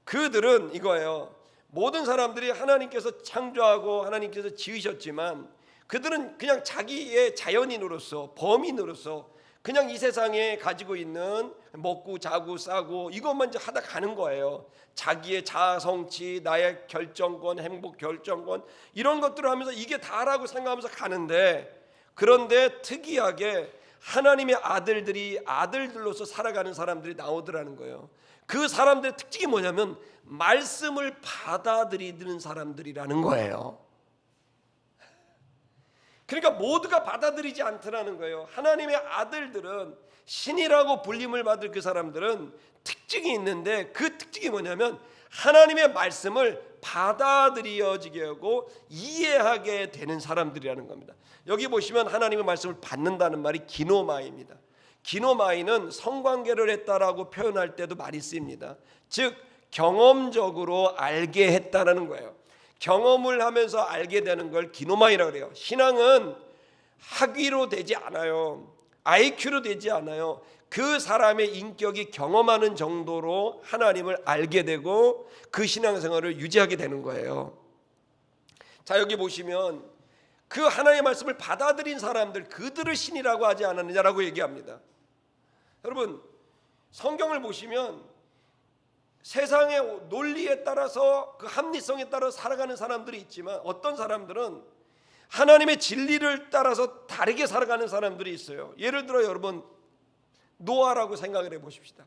그들은 이거예요. 모든 사람들이 하나님께서 창조하고 하나님께서 지으셨지만 그들은 그냥 자기의 자연인으로서, 범인으로서 그냥 이 세상에 가지고 있는 먹고 자고 싸고 이것만 이제 하다 가는 거예요. 자기의 자아 성취, 나의 결정권, 행복 결정권 이런 것들을 하면서 이게 다라고 생각하면서 가는데, 그런데 특이하게 하나님의 아들들이 아들들로서 살아가는 사람들이 나오더라는 거예요. 그 사람들의 특징이 뭐냐면 말씀을 받아들이는 사람들이라는 거예요. 그러니까 모두가 받아들이지 않더라는 거예요. 하나님의 아들들은, 신이라고 불림을 받을 그 사람들은 특징이 있는데, 그 특징이 뭐냐면 하나님의 말씀을 받아들여지게 하고 이해하게 되는 사람들이라는 겁니다. 여기 보시면 하나님의 말씀을 받는다는 말이 기노마이입니다. 기노마이는 성관계를 했다라고 표현할 때도 많이 쓰입니다. 즉 경험적으로 알게 했다라는 거예요. 경험을 하면서 알게 되는 걸 기노마이라고 그래요. 신앙은 학위로 되지 않아요. IQ로 되지 않아요. 그 사람의 인격이 경험하는 정도로 하나님을 알게 되고 그 신앙생활을 유지하게 되는 거예요. 자, 여기 보시면 그 하나님의 말씀을 받아들인 사람들, 그들을 신이라고 하지 않았느냐라고 얘기합니다. 여러분, 성경을 보시면 세상의 논리에 따라서 그 합리성에 따라 살아가는 사람들이 있지만 어떤 사람들은 하나님의 진리를 따라서 다르게 살아가는 사람들이 있어요. 예를 들어 여러분, 노아라고 생각을 해보십시다.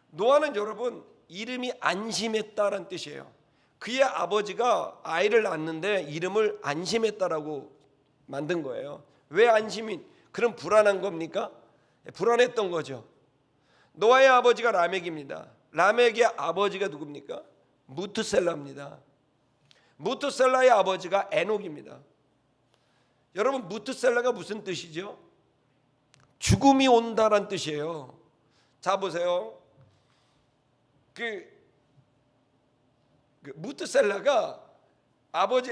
노아는 여러분 이름이 안심했다라는 뜻이에요. 그의 아버지가 아이를 낳는데 이름을 안심했다라고 만든 거예요. 왜 안심이? 그럼 불안한 겁니까? 불안했던 거죠. 노아의 아버지가 라멕입니다. 라멕의 아버지가 누굽니까? 무투셀라입니다. 무투셀라의 아버지가 에녹입니다. 여러분, 무투셀라가 무슨 뜻이죠? 죽음이 온다란 뜻이에요. 자, 보세요. 그 무투셀라가 아버지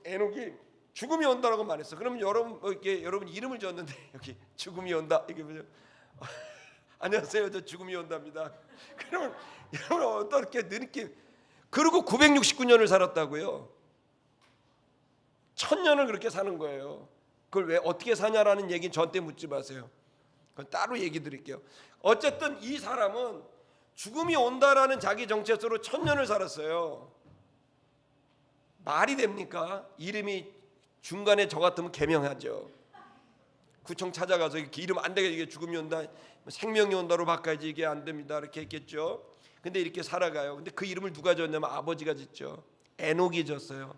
에녹이 죽음이 온다라고 말했어. 그럼 여러분 이름을 줬는데 여기 죽음이 온다 이게 뭐죠? 안녕하세요, 저 죽음이 온답니다. 그러면 여러분 어떻게 느낌? 그리고 969년을 살았다고요. 1000년을 그렇게 사는 거예요. 그걸 왜 어떻게 사냐라는 얘기는 저한테 묻지 마세요. 그건 따로 얘기 드릴게요. 어쨌든 이 사람은 죽음이 온다라는 자기 정체성으로 1000년을 살았어요. 말이 됩니까? 이름이 중간에 저 같으면 개명하죠. 구청 찾아가서 이름 안 되게 이게 죽음이 온다, 생명이 온다로 바꿔야지 이게 안 됩니다 이렇게 했겠죠. 근데 이렇게 살아가요. 근데 그 이름을 누가 줬냐면 아버지가 짓죠. 에녹이 줬어요.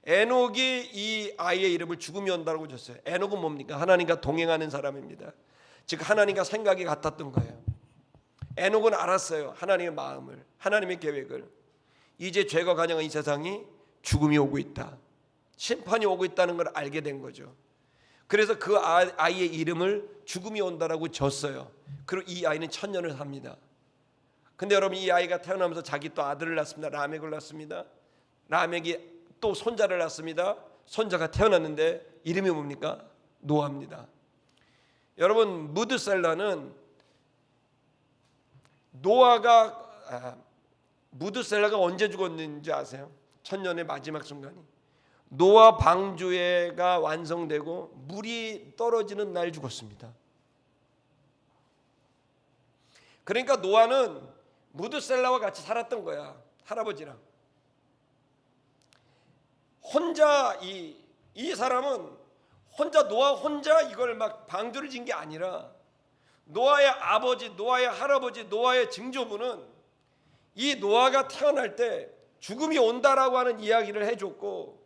에녹이 이 아이의 이름을 죽음이 온다고 줬어요. 에녹은 뭡니까? 하나님과 동행하는 사람입니다. 즉 하나님과 생각이 같았던 거예요. 에녹은 알았어요. 하나님의 마음을, 하나님의 계획을. 이제 죄가 가증한 이 세상이 죽음이 오고 있다, 심판이 오고 있다는 걸 알게 된 거죠. 그래서 그 아이의 이름을 죽음이 온다라고 줬어요. 그리고 이 아이는 1000년을 삽니다. 근데 여러분, 이 아이가 태어나면서 자기 또 아들을 낳습니다. 라멕을 낳습니다. 라멕이 또 손자를 낳습니다. 손자가 태어났는데 이름이 뭡니까? 노아입니다. 여러분, 무드셀라는 무드셀라가 언제 죽었는지 아세요? 1000년의 마지막 순간이 노아 방주가 완성되고 물이 떨어지는 날 죽었습니다. 그러니까 노아는 무드셀라와 같이 살았던 거야. 할아버지랑 혼자 이 사람은 노아 혼자 이걸 막 방주를 진 게 아니라 노아의 아버지, 노아의 할아버지, 노아의 증조부는 이 노아가 태어날 때 죽음이 온다라고 하는 이야기를 해줬고,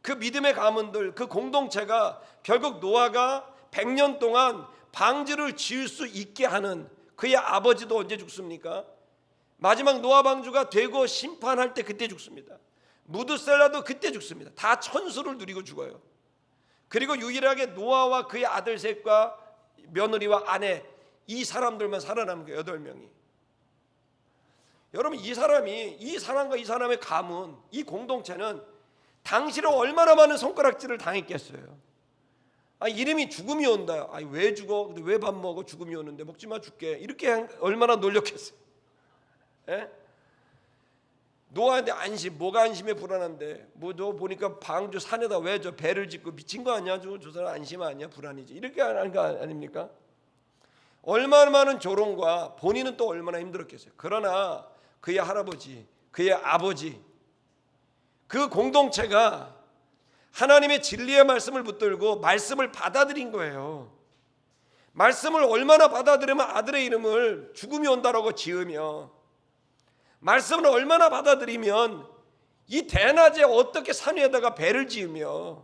그 믿음의 가문들, 그 공동체가 결국 노아가 100년 동안 방주를 지을 수 있게 하는 그의 아버지도 언제 죽습니까? 마지막 노아 방주가 되고 심판할 때 그때 죽습니다. 무드셀라도 그때 죽습니다. 다 천수를 누리고 죽어요. 그리고 유일하게 노아와 그의 아들 셋과 며느리와 아내 이 사람들만 살아남은 거예요. 8명이. 여러분, 이 사람과 이 사람의 가문, 이 공동체는 당시로 얼마나 많은 손가락질을 당했겠어요. 이름이 죽음이 온다. 왜 죽어? 근데 왜 밥 먹어? 죽음이 오는데 먹지 마, 죽게. 이렇게 얼마나 놀렸겠어요. 예? 노아한테 안심, 뭐가 안심에 불안한데? 너 보니까 방주 산에다 왜 저 배를 짓고 미친 거 아니야? 저 사람 안심 아니야? 불안이지. 이렇게 하는 거 아닙니까? 얼마나 많은 조롱과 본인은 또 얼마나 힘들었겠어요. 그러나 그의 할아버지, 그의 아버지, 그 공동체가 하나님의 진리의 말씀을 붙들고 말씀을 받아들인 거예요. 말씀을 얼마나 받아들이면 아들의 이름을 죽음이 온다라고 지으며, 말씀을 얼마나 받아들이면 이 대낮에 어떻게 산 위에다가 배를 지으며,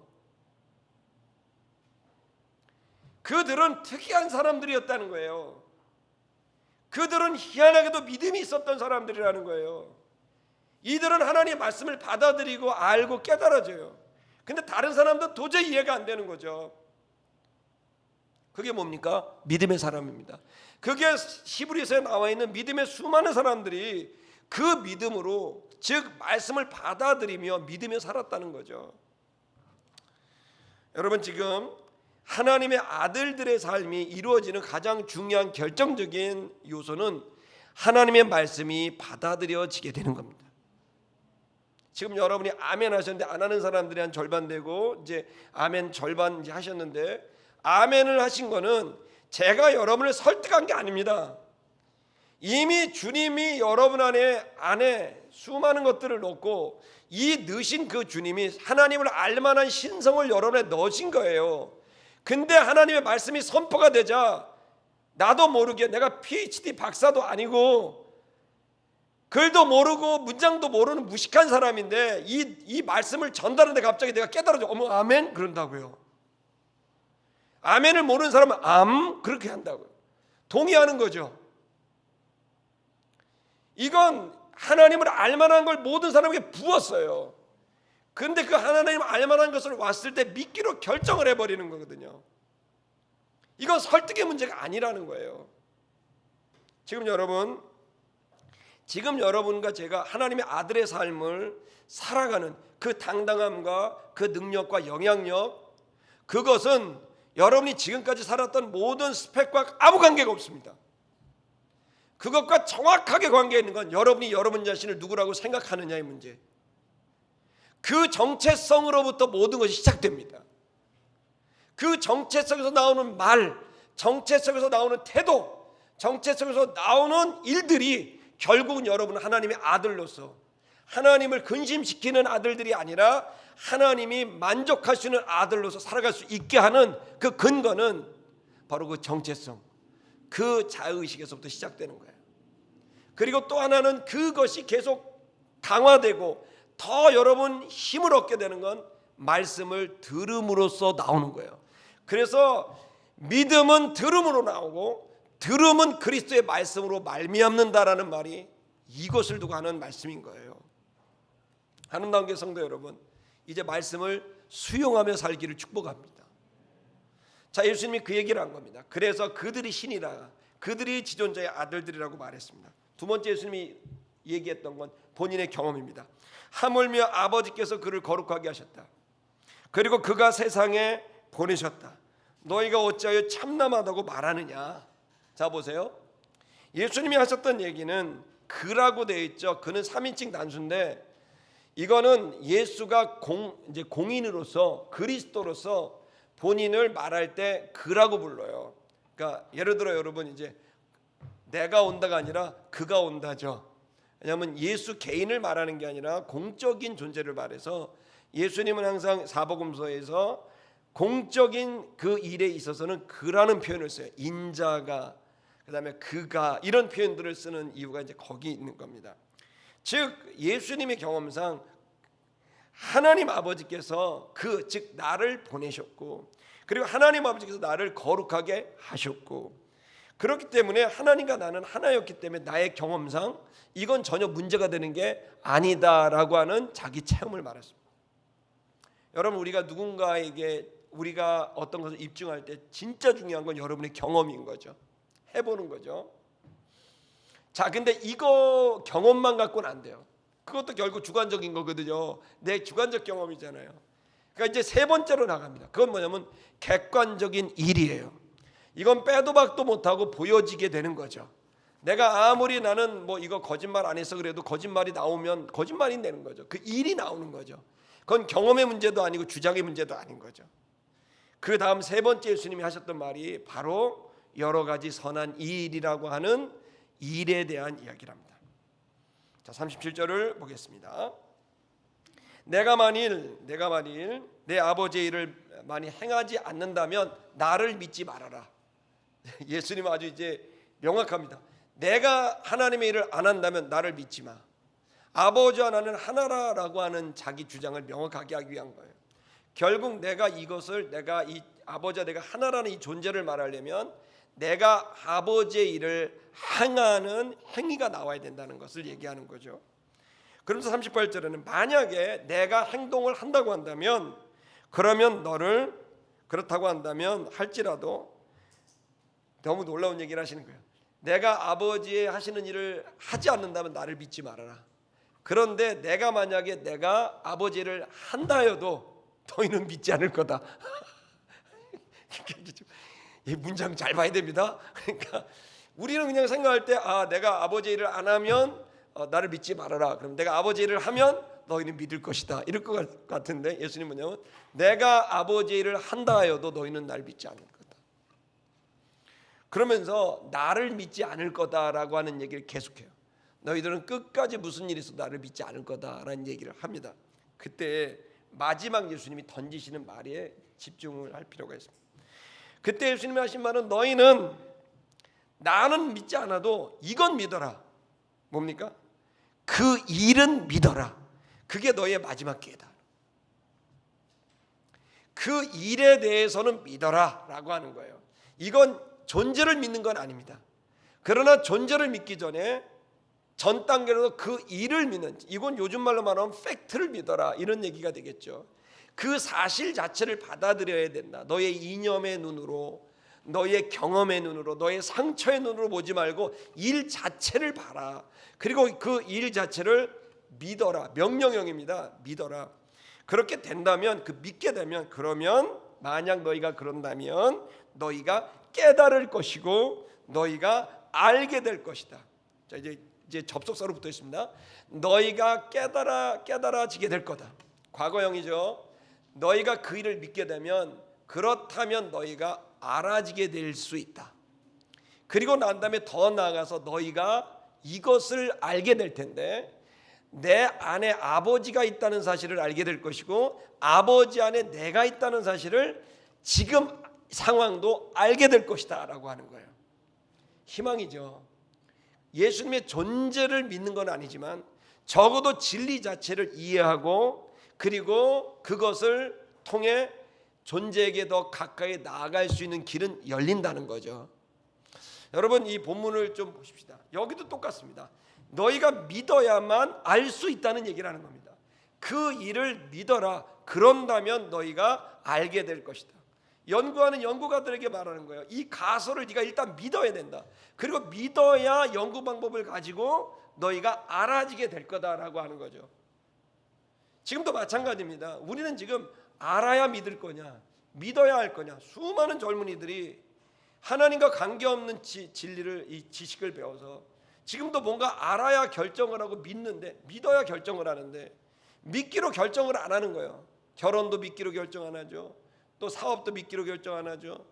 그들은 특이한 사람들이었다는 거예요. 그들은 희한하게도 믿음이 있었던 사람들이라는 거예요. 이들은 하나님의 말씀을 받아들이고 알고 깨달아져요. 근데 다른 사람도 도저히 이해가 안 되는 거죠. 그게 뭡니까? 믿음의 사람입니다. 그게 히브리서에 나와 있는 믿음의 수많은 사람들이 그 믿음으로, 즉 말씀을 받아들이며 믿으며 살았다는 거죠. 여러분, 지금 하나님의 아들들의 삶이 이루어지는 가장 중요한 결정적인 요소는 하나님의 말씀이 받아들여지게 되는 겁니다. 지금 여러분이 아멘 하셨는데 안 하는 사람들이 한 절반 되고, 이제 아멘 절반 이제 하셨는데, 아멘을 하신 거는 제가 여러분을 설득한 게 아닙니다. 이미 주님이 여러분 안에 수많은 것들을 넣고, 이 넣으신 그 주님이 하나님을 알만한 신성을 여러분에 넣으신 거예요. 근데 하나님의 말씀이 선포가 되자 나도 모르게, 내가 PhD 박사도 아니고 글도 모르고 문장도 모르는 무식한 사람인데 이 말씀을 전달하는데 갑자기 내가 깨달아져. 어머, 아멘? 그런다고요. 아멘을 모르는 사람은 그렇게 한다고요. 동의하는 거죠. 이건 하나님을 알만한 걸 모든 사람에게 부었어요. 그런데 그 하나님 알만한 것을 왔을 때 믿기로 결정을 해버리는 거거든요. 이건 설득의 문제가 아니라는 거예요. 지금 여러분과 제가 하나님의 아들의 삶을 살아가는 그 당당함과 그 능력과 영향력, 그것은 여러분이 지금까지 살았던 모든 스펙과 아무 관계가 없습니다. 그것과 정확하게 관계 있는 건 여러분이 여러분 자신을 누구라고 생각하느냐의 문제. 그 정체성으로부터 모든 것이 시작됩니다. 그 정체성에서 나오는 말, 정체성에서 나오는 태도, 정체성에서 나오는 일들이 결국은 여러분은 하나님의 아들로서, 하나님을 근심시키는 아들들이 아니라 하나님이 만족하시는 아들로서 살아갈 수 있게 하는 그 근거는 바로 그 정체성, 그 자의식에서부터 시작되는 거예요. 그리고 또 하나는 그것이 계속 강화되고 더 여러분 힘을 얻게 되는 건 말씀을 들음으로써 나오는 거예요. 그래서 믿음은 들음으로 나오고 들음은 그리스도의 말씀으로 말미암는다라는 말이 이것을 두고 하는 말씀인 거예요. 아름다운 게 성도 여러분, 이제 말씀을 수용하며 살기를 축복합니다. 자, 예수님이 그 얘기를 한 겁니다. 그래서 그들이 신이라, 그들이 지존자의 아들들이라고 말했습니다. 두 번째 예수님이 얘기했던 건 본인의 경험입니다. 하물며 아버지께서 그를 거룩하게 하셨다. 그리고 그가 세상에 보내셨다. 너희가 어찌하여 참남하다고 말하느냐. 자, 보세요. 예수님이 하셨던 얘기는 그라고 되어 있죠. 그는 3인칭 단수인데, 이거는 예수가 이제 공인으로서, 그리스도로서 본인을 말할 때 그라고 불러요. 그러니까 예를 들어 여러분, 이제 내가 온다가 아니라 그가 온다죠. 왜냐하면 예수 개인을 말하는 게 아니라 공적인 존재를 말해서, 예수님은 항상 사복음서에서 공적인 그 일에 있어서는 그라는 표현을 써요. 인자가, 그다음에 그가, 이런 표현들을 쓰는 이유가 이제 거기 있는 겁니다. 즉 예수님의 경험상 하나님 아버지께서 즉 나를 보내셨고, 그리고 하나님 아버지께서 나를 거룩하게 하셨고, 그렇기 때문에 하나님과 나는 하나였기 때문에 나의 경험상 이건 전혀 문제가 되는 게 아니다라고 하는 자기 체험을 말했습니다. 여러분, 우리가 누군가에게 우리가 어떤 것을 입증할 때 진짜 중요한 건 여러분의 경험인 거죠. 해보는 거죠. 자, 근데 이거 경험만 갖고는 안 돼요. 그것도 결국 주관적인 거거든요. 내 주관적 경험이잖아요. 그러니까 이제 세 번째로 나갑니다. 그건 뭐냐면 객관적인 일이에요. 이건 빼도 박도 못하고 보여지게 되는 거죠. 내가 아무리 나는 뭐 이거 거짓말 안 했어 그래도 거짓말이 나오면 거짓말이 되는 거죠. 그 일이 나오는 거죠. 그건 경험의 문제도 아니고 주장의 문제도 아닌 거죠. 그 다음 세 번째 예수님이 하셨던 말이 바로 여러 가지 선한 일이라고 하는 일에 대한 이야기랍니다. 자, 37절을 보겠습니다. 내가 만일 내 아버지의 일을 많이 행하지 않는다면 나를 믿지 말아라. 예수님은 아주 이제 명확합니다. 내가 하나님의 일을 안 한다면 나를 믿지 마. 아버지와 나는 하나라라고 하는 자기 주장을 명확하게 하기 위한 거예요. 결국 내가 이것을 내가 이 아버지와 내가 하나라는 이 존재를 말하려면 내가 아버지의 일을 행하는 행위가 나와야 된다는 것을 얘기하는 거죠. 그러면서 38절에는 만약에 내가 행동을 한다고 한다면 그러면 너를 그렇다고 한다면 할지라도 너무 놀라운 얘기를 하시는 거예요. 내가 아버지의 하시는 일을 하지 않는다면 나를 믿지 말아라. 그런데 내가 만약에 내가 아버지를 한다 해도 너희는 믿지 않을 거다. 이 문장 잘 봐야 됩니다. 그러니까 우리는 그냥 생각할 때 내가 아버지 일을 안 하면 나를 믿지 말아라. 그럼 내가 아버지 일을 하면 너희는 믿을 것이다. 이럴 것 같은데 예수님은 뭐냐면 내가 아버지 일을 한다 하여도 너희는 날 믿지 않을 거다. 그러면서 나를 믿지 않을 거다라고 하는 얘기를 계속해요. 너희들은 끝까지 무슨 일이 있어도 나를 믿지 않을 거다라는 얘기를 합니다. 그때 마지막 예수님이 던지시는 말에 집중을 할 필요가 있습니다. 그때 예수님이 하신 말은 너희는 나는 믿지 않아도 이건 믿어라. 뭡니까? 그 일은 믿어라. 그게 너의 마지막 기회다. 그 일에 대해서는 믿어라 라고 하는 거예요. 이건 존재를 믿는 건 아닙니다. 그러나 존재를 믿기 전에 전 단계로도 그 일을 믿는, 이건 요즘 말로 말하면 팩트를 믿어라 이런 얘기가 되겠죠. 그 사실 자체를 받아들여야 된다. 너의 이념의 눈으로, 너의 경험의 눈으로, 너의 상처의 눈으로 보지 말고 일 자체를 봐라. 그리고 그 일 자체를 믿어라. 명령형입니다. 믿어라. 그렇게 된다면, 그 믿게 되면, 그러면 만약 너희가 그런다면 너희가 깨달을 것이고 너희가 알게 될 것이다. 자, 이제 접속사로 붙어 있습니다. 너희가 깨달아지게 될 거다. 과거형이죠. 너희가 그 일을 믿게 되면 그렇다면 너희가 알아지게 될 수 있다. 그리고 난 다음에 더 나아가서 너희가 이것을 알게 될 텐데 내 안에 아버지가 있다는 사실을 알게 될 것이고 아버지 안에 내가 있다는 사실을 지금 상황도 알게 될 것이다 라고 하는 거예요. 희망이죠. 예수님의 존재를 믿는 건 아니지만 적어도 진리 자체를 이해하고 그리고 그것을 통해 존재에게 더 가까이 나아갈 수 있는 길은 열린다는 거죠. 여러분, 이 본문을 좀 보십시다. 여기도 똑같습니다. 너희가 믿어야만 알 수 있다는 얘기를 하는 겁니다. 그 일을 믿어라. 그런다면 너희가 알게 될 것이다. 연구하는 연구가들에게 말하는 거예요. 이 가설을 네가 일단 믿어야 된다. 그리고 믿어야 연구 방법을 가지고 너희가 알아지게 될 거다라고 하는 거죠. 지금도 마찬가지입니다. 우리는 지금 알아야 믿을 거냐, 믿어야 할 거냐. 수많은 젊은이들이 하나님과 관계없는 진리를, 이 지식을 배워서 지금도 뭔가 알아야 결정을 하고 믿는데, 믿어야 결정을 하는데 믿기로 결정을 안 하는 거예요. 결혼도 믿기로 결정 안 하죠. 또 사업도 믿기로 결정 안 하죠.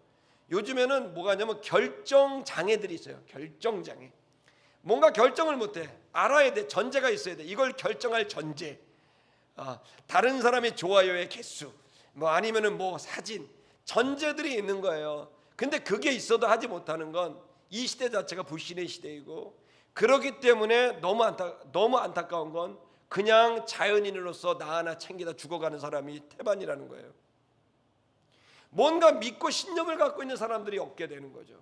요즘에는 뭐가 있냐면 결정 장애들이 있어요. 결정 장애. 뭔가 결정을 못해. 알아야 돼. 전제가 있어야 돼. 이걸 결정할 전제. 다른 사람의 좋아요의 개수, 뭐 아니면은 뭐 사진, 전제들이 있는 거예요. 근데 그게 있어도 하지 못하는 건 이 시대 자체가 불신의 시대이고, 그렇기 때문에 너무 안타까운 건 그냥 자연인으로서 나 하나 챙기다 죽어가는 사람이 태반이라는 거예요. 뭔가 믿고 신념을 갖고 있는 사람들이 없게 되는 거죠.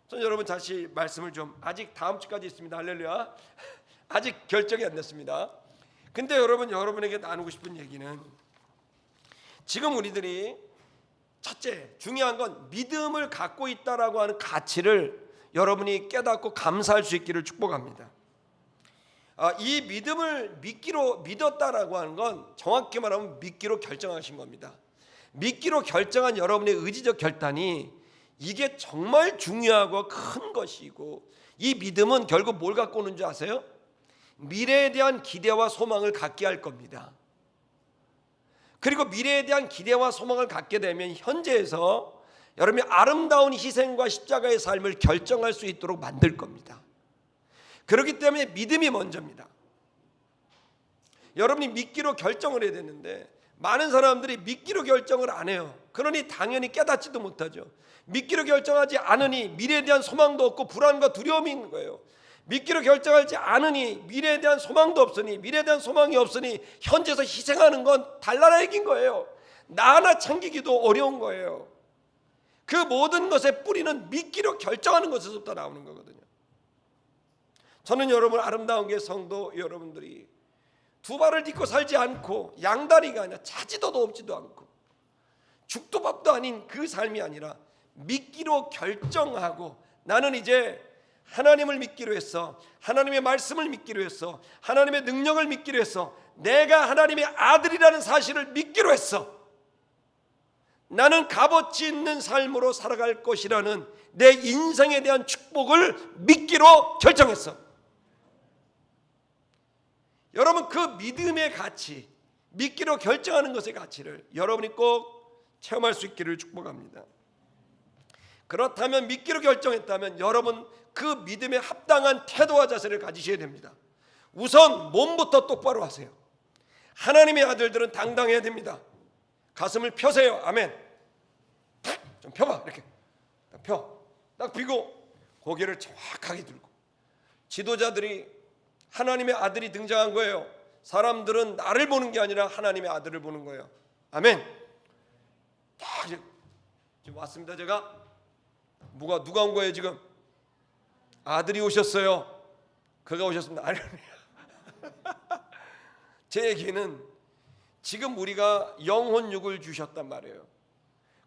저는 여러분 다시 말씀을 좀, 아직 다음 주까지 있습니다. 할렐루야. 아직 결정이 안 됐습니다. 근데 여러분에게 나누고 싶은 얘기는, 지금 우리들이 첫째 중요한 건 믿음을 갖고 있다라고 하는 가치를 여러분이 깨닫고 감사할 수 있기를 축복합니다. 이 믿음을 믿었다라고 하는 건 정확히 말하면 믿기로 결정하신 겁니다. 믿기로 결정한 여러분의 의지적 결단이 이게 정말 중요하고 큰 것이고, 이 믿음은 결국 뭘 갖고 오는 줄 아세요? 미래에 대한 기대와 소망을 갖게 할 겁니다. 그리고 미래에 대한 기대와 소망을 갖게 되면 현재에서 여러분이 아름다운 희생과 십자가의 삶을 결정할 수 있도록 만들 겁니다. 그렇기 때문에 믿음이 먼저입니다. 여러분이 믿기로 결정을 해야 되는데 많은 사람들이 믿기로 결정을 안 해요. 그러니 당연히 깨닫지도 못하죠. 믿기로 결정하지 않으니 미래에 대한 소망도 없고 불안과 두려움이 있는 거예요. 믿기로 결정하지 않으니 미래에 대한 소망도 없으니, 미래에 대한 소망이 없으니 현재에서 희생하는 건 달나라 얘기인 거예요. 나 하나 챙기기도 어려운 거예요. 그 모든 것의 뿌리는 믿기로 결정하는 것에서부터 나오는 거거든요. 저는 여러분, 아름다운 게 성도 여러분들이 두 발을 딛고 살지 않고 양다리가 아니라 차지도 없지도 않고 죽도 밥도 아닌 그 삶이 아니라 믿기로 결정하고, 나는 이제 하나님을 믿기로 했어, 하나님의 말씀을 믿기로 했어, 하나님의 능력을 믿기로 했어, 내가 하나님의 아들이라는 사실을 믿기로 했어, 나는 값어치 있는 삶으로 살아갈 것이라는 내 인생에 대한 축복을 믿기로 결정했어. 여러분, 그 믿음의 가치, 믿기로 결정하는 것의 가치를 여러분이 꼭 체험할 수 있기를 축복합니다. 그렇다면, 믿기로 결정했다면 여러분 그 믿음에 합당한 태도와 자세를 가지셔야 됩니다. 우선 몸부터 똑바로 하세요. 하나님의 아들들은 당당해야 됩니다. 가슴을 펴세요. 아멘. 좀 펴봐. 이렇게 딱 펴고 고개를 정확하게 들고. 지도자들이 하나님의 아들이 등장한 거예요. 사람들은 나를 보는 게 아니라 하나님의 아들을 보는 거예요. 아멘. 지금 왔습니다. 제가 누가 온 거예요 지금? 아들이 오셨어요. 그가 오셨습니다. 아니, 제 얘기는 지금 우리가 영혼육을 주셨단 말이에요.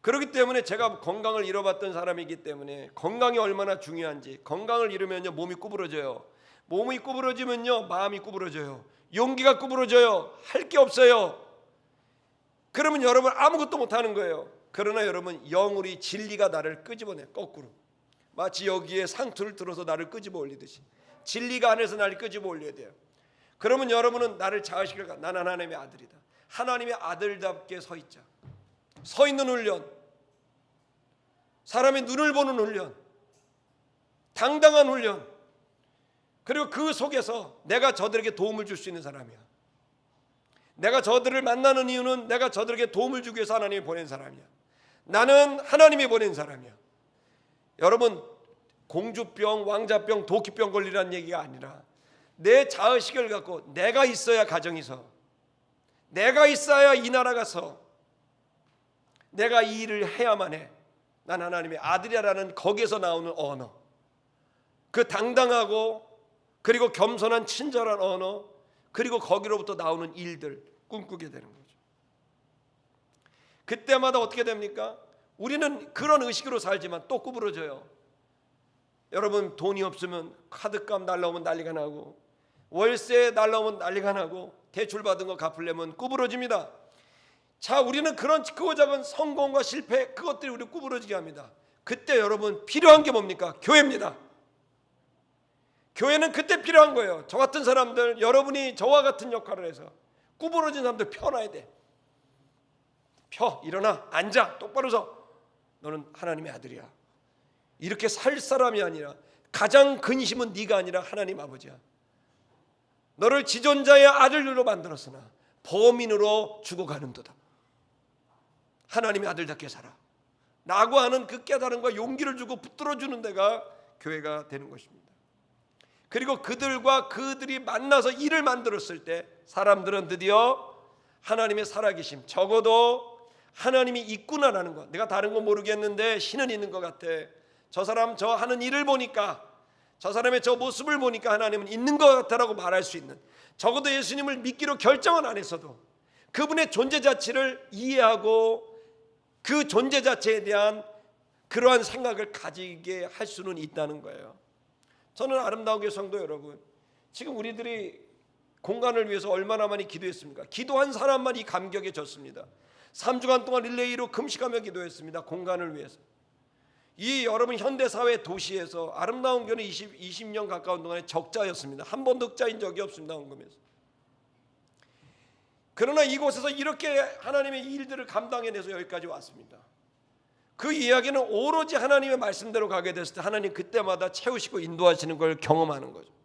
그렇기 때문에 제가 건강을 잃어봤던 사람이기 때문에 건강이 얼마나 중요한지, 건강을 잃으면요 몸이 구부러져요. 몸이 구부러지면요 마음이 구부러져요. 용기가 구부러져요. 할 게 없어요. 그러면 여러분 아무것도 못하는 거예요. 그러나 여러분, 영으로 진리가 나를 끄집어내, 거꾸로 마치 여기에 상투를 들어서 나를 끄집어 올리듯이 진리가 안에서 나를 끄집어 올려야 돼요. 그러면 여러분은 나를 자의식을 나는 하나님의 아들이다, 하나님의 아들답게 서 있자. 서 있는 훈련, 사람의 눈을 보는 훈련, 당당한 훈련, 그리고 그 속에서 내가 저들에게 도움을 줄 수 있는 사람이야. 내가 저들을 만나는 이유는 내가 저들에게 도움을 주기 위해서 하나님이 보낸 사람이야. 나는 하나님이 보낸 사람이야. 여러분, 공주병, 왕자병, 도끼병 걸리라는 얘기가 아니라 내 자의식을 갖고 내가 있어야 가정이 서, 내가 있어야 이 나라가 서, 내가 이 일을 해야만 해. 난 하나님의 아들이라는 거기에서 나오는 언어, 그 당당하고 그리고 겸손한 친절한 언어, 그리고 거기로부터 나오는 일들 꿈꾸게 되는 거죠. 그때마다 어떻게 됩니까? 우리는 그런 의식으로 살지만 또 구부러져요. 여러분, 돈이 없으면 카드값 날라오면 난리가 나고, 월세 날라오면 난리가 나고, 대출 받은 거 갚으려면 구부러집니다. 자, 우리는 그런 크고 작은 성공과 실패, 그것들이 우리 구부러지게 합니다. 그때 여러분 필요한 게 뭡니까? 교회입니다. 교회는 그때 필요한 거예요. 저 같은 사람들, 여러분이 저와 같은 역할을 해서 구부러진 사람들 펴놔야 돼. 일어나, 앉아, 똑바로 서. 너는 하나님의 아들이야. 이렇게 살 사람이 아니라, 가장 근심은 네가 아니라 하나님 아버지야. 너를 지존자의 아들로 만들었으나 범인으로 죽어가는도다. 하나님의 아들답게 살아 라고 하는 그 깨달음과 용기를 주고 붙들어주는 데가 교회가 되는 것입니다. 그리고 그들이 만나서 일을 만들었을 때 사람들은 드디어 하나님의 살아계심, 적어도 하나님이 있구나라는 것. 내가 다른 건 모르겠는데 신은 있는 것 같아. 저 사람 저 하는 일을 보니까, 저 사람의 저 모습을 보니까 하나님은 있는 것 같다라고 말할 수 있는, 적어도 예수님을 믿기로 결정은 안 했어도 그분의 존재 자체를 이해하고 그 존재 자체에 대한 그러한 생각을 가지게 할 수는 있다는 거예요. 저는 아름다운 교회 성도 여러분, 지금 우리들이 공간을 위해서 얼마나 많이 기도했습니까? 기도한 사람만 이 감격에 졌습니다. 3주간 동안 릴레이로 금식하며 기도했습니다. 공간을 위해서. 이 여러분 현대사회 도시에서 아름다운 교회는 20년 가까운 동안에 적자였습니다. 한 번도 흑자인 적이 없습니다. 헌금에서. 그러나 이곳에서 이렇게 하나님의 일들을 감당해내서 여기까지 왔습니다. 그 이야기는 오로지 하나님의 말씀대로 가게 됐을 때 하나님 그때마다 채우시고 인도하시는 걸 경험하는 거죠.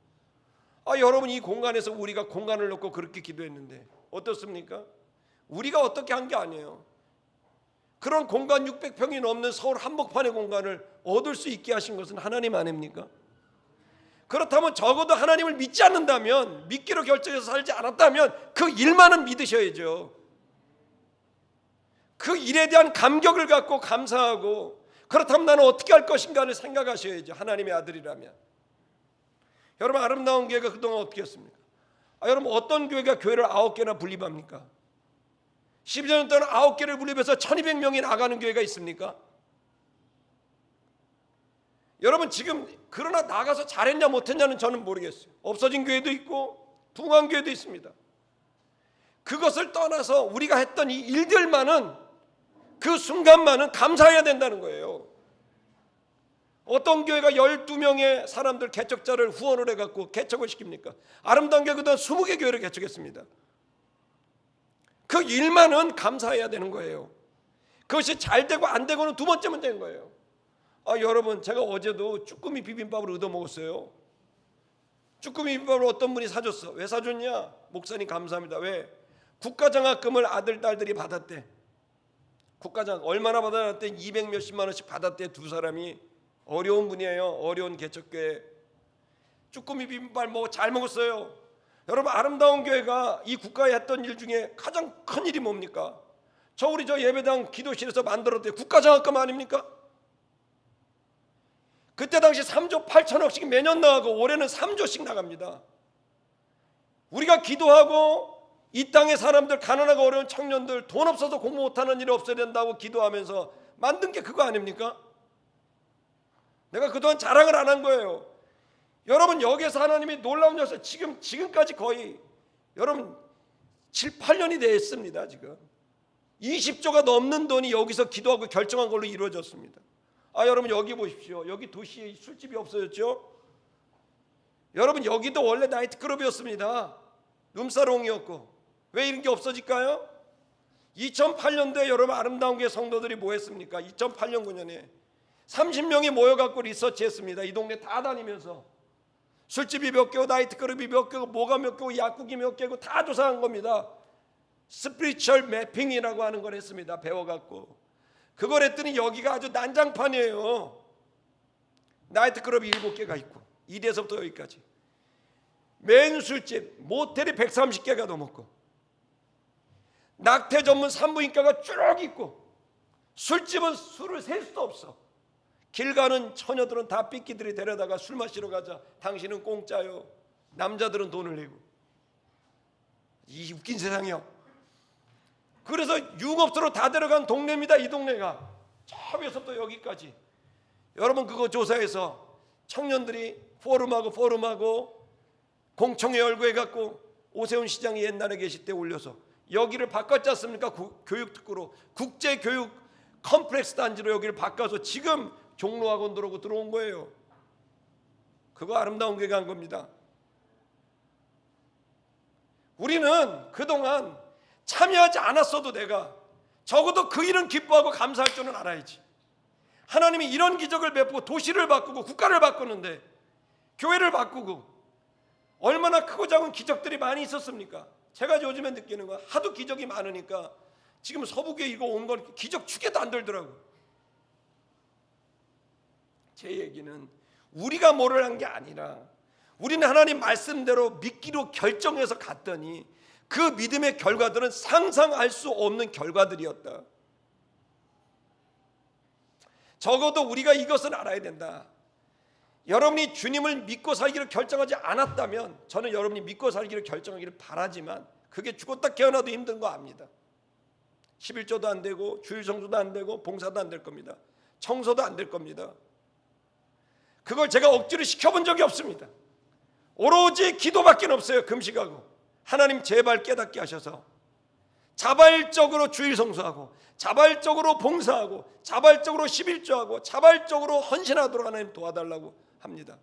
여러분, 이 공간에서 우리가 공간을 놓고 그렇게 기도했는데 어떻습니까? 우리가 어떻게 한 게 아니에요. 그런 공간 600평이 넘는 서울 한복판의 공간을 얻을 수 있게 하신 것은 하나님 아닙니까? 그렇다면 적어도 하나님을 믿지 않는다면, 믿기로 결정해서 살지 않았다면 그 일만은 믿으셔야죠. 그 일에 대한 감격을 갖고 감사하고, 그렇다면 나는 어떻게 할 것인가를 생각하셔야죠. 하나님의 아들이라면. 여러분, 아름다운 교회가 그동안 어떻게 했습니까? 여러분, 어떤 교회가 교회를 9개나 분립합니까? 12년 동안 9개를 분립해서 1200명이 나가는 교회가 있습니까? 여러분, 지금 그러나 나가서 잘했냐 못했냐는 저는 모르겠어요. 없어진 교회도 있고 붕한 교회도 있습니다. 그것을 떠나서 우리가 했던 이 일들만은, 그 순간만은 감사해야 된다는 거예요. 어떤 교회가 12명의 사람들 개척자를 후원을 해갖고 개척을 시킵니까? 아름다운 교회 그동안 20개 교회를 개척했습니다. 그 일만은 감사해야 되는 거예요. 그것이 잘 되고 안 되고는 두 번째 문제인 거예요. 여러분, 제가 어제도 쭈꾸미 비빔밥을 얻어 먹었어요. 쭈꾸미 비빔밥을 어떤 분이 사줬어. 왜 사줬냐? 목사님 감사합니다. 왜? 국가장학금을 아들 딸들이 받았대. 국가장학 얼마나 받았대? 200 몇십만 원씩 받았대. 두 사람이. 어려운 분이에요. 어려운 개척교회. 쭈꾸미 비빔밥 잘 먹었어요. 여러분, 아름다운 교회가 이 국가에 했던 일 중에 가장 큰 일이 뭡니까? 우리 예배당 기도실에서 만들었대. 국가장학금 아닙니까? 그때 당시 3조 8천억씩 매년 나가고 올해는 3조씩 나갑니다. 우리가 기도하고 이 땅의 사람들, 가난하고 어려운 청년들, 돈 없어서 공부 못하는 일이 없어야 된다고 기도하면서 만든 게 그거 아닙니까? 내가 그동안 자랑을 안 한 거예요. 여러분, 여기에서 하나님이 놀라운 역사, 지금까지 거의 여러분 7, 8년이 됐습니다. 지금 20조가 넘는 돈이 여기서 기도하고 결정한 걸로 이루어졌습니다. 여러분, 여기 보십시오. 여기 도시에 술집이 없어졌죠. 여러분, 여기도 원래 나이트클럽이었습니다. 룸사롱이었고. 왜 이런 게 없어질까요? 2008년도에 여러분, 아름다운 교회 성도들이 뭐 했습니까? 2008년 9년에 30명이 모여갖고 리서치했습니다. 이 동네 다 다니면서 술집이 몇 개고 나이트클럽이 몇 개고 뭐가 몇 개고 약국이 몇 개고 다 조사한 겁니다. 스피리추얼 매핑이라고 하는 걸 했습니다. 배워갖고 그걸 했더니 여기가 아주 난장판이에요. 나이트클럽이 7개가 있고, 이대서부터 여기까지 메인 술집, 모텔이 130개가 넘었고, 낙태 전문 산부인과가 쭉 있고, 술집은 술을 셀 수도 없어. 길 가는 처녀들은 다 삐끼들이 데려다가 술 마시러 가자. 당신은 공짜요. 남자들은 돈을 내고. 이 웃긴 세상이요. 그래서 유흥업소로 다 데려간 동네입니다. 이 동네가 저 위에서부터 여기까지. 여러분, 그거 조사해서 청년들이 포럼하고 공청회 열고 해갖고 오세훈 시장이 옛날에 계실 때 올려서 여기를 바꿨지 않습니까? 교육특구로 국제교육 컴플렉스 단지로 여기를 바꿔서 지금 종로학원 들어오고 들어온 거예요. 그거 아름다운 교회가 한 겁니다. 우리는 그동안 참여하지 않았어도 내가 적어도 그 일은 기뻐하고 감사할 줄은 알아야지. 하나님이 이런 기적을 베푸고 도시를 바꾸고 국가를 바꾸는데, 교회를 바꾸고 얼마나 크고 작은 기적들이 많이 있었습니까? 제가 요즘에 느끼는 건 하도 기적이 많으니까 지금 서부교회 이거 온 건 기적 축에도 안 들더라고. 제 얘기는 우리가 뭐를 한 게 아니라 우리는 하나님 말씀대로 믿기로 결정해서 갔더니 그 믿음의 결과들은 상상할 수 없는 결과들이었다. 적어도 우리가 이것은 알아야 된다. 여러분이 주님을 믿고 살기를 결정하지 않았다면, 저는 여러분이 믿고 살기를 결정하기를 바라지만 그게 죽었다 깨어나도 힘든 거 압니다. 11조도 안 되고 주일 성수도 안 되고 봉사도 안 될 겁니다. 청소도 안 될 겁니다. 그걸 제가 억지로 시켜본 적이 없습니다. 오로지 기도밖에 없어요. 금식하고 하나님 제발 깨닫게 하셔서 자발적으로 주일 성수하고 자발적으로 봉사하고 자발적으로 11조하고 자발적으로 헌신하도록 하나님 도와달라고 합니다.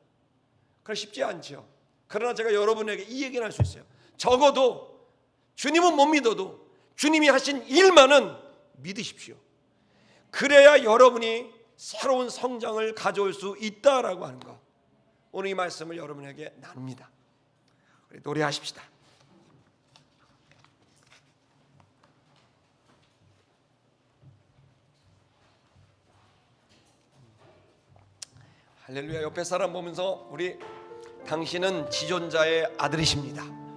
그건 쉽지 않죠. 그러나 제가 여러분에게 이 얘기는 할 수 있어요. 적어도 주님은 못 믿어도 주님이 하신 일만은 믿으십시오. 그래야 여러분이 새로운 성장을 가져올 수 있다라고 하는 것, 오늘 이 말씀을 여러분에게 나눕니다. 우리 노래하십시다. 할렐루야. 옆에 사람 보면서 우리 당신은 지존자의 아들이십니다.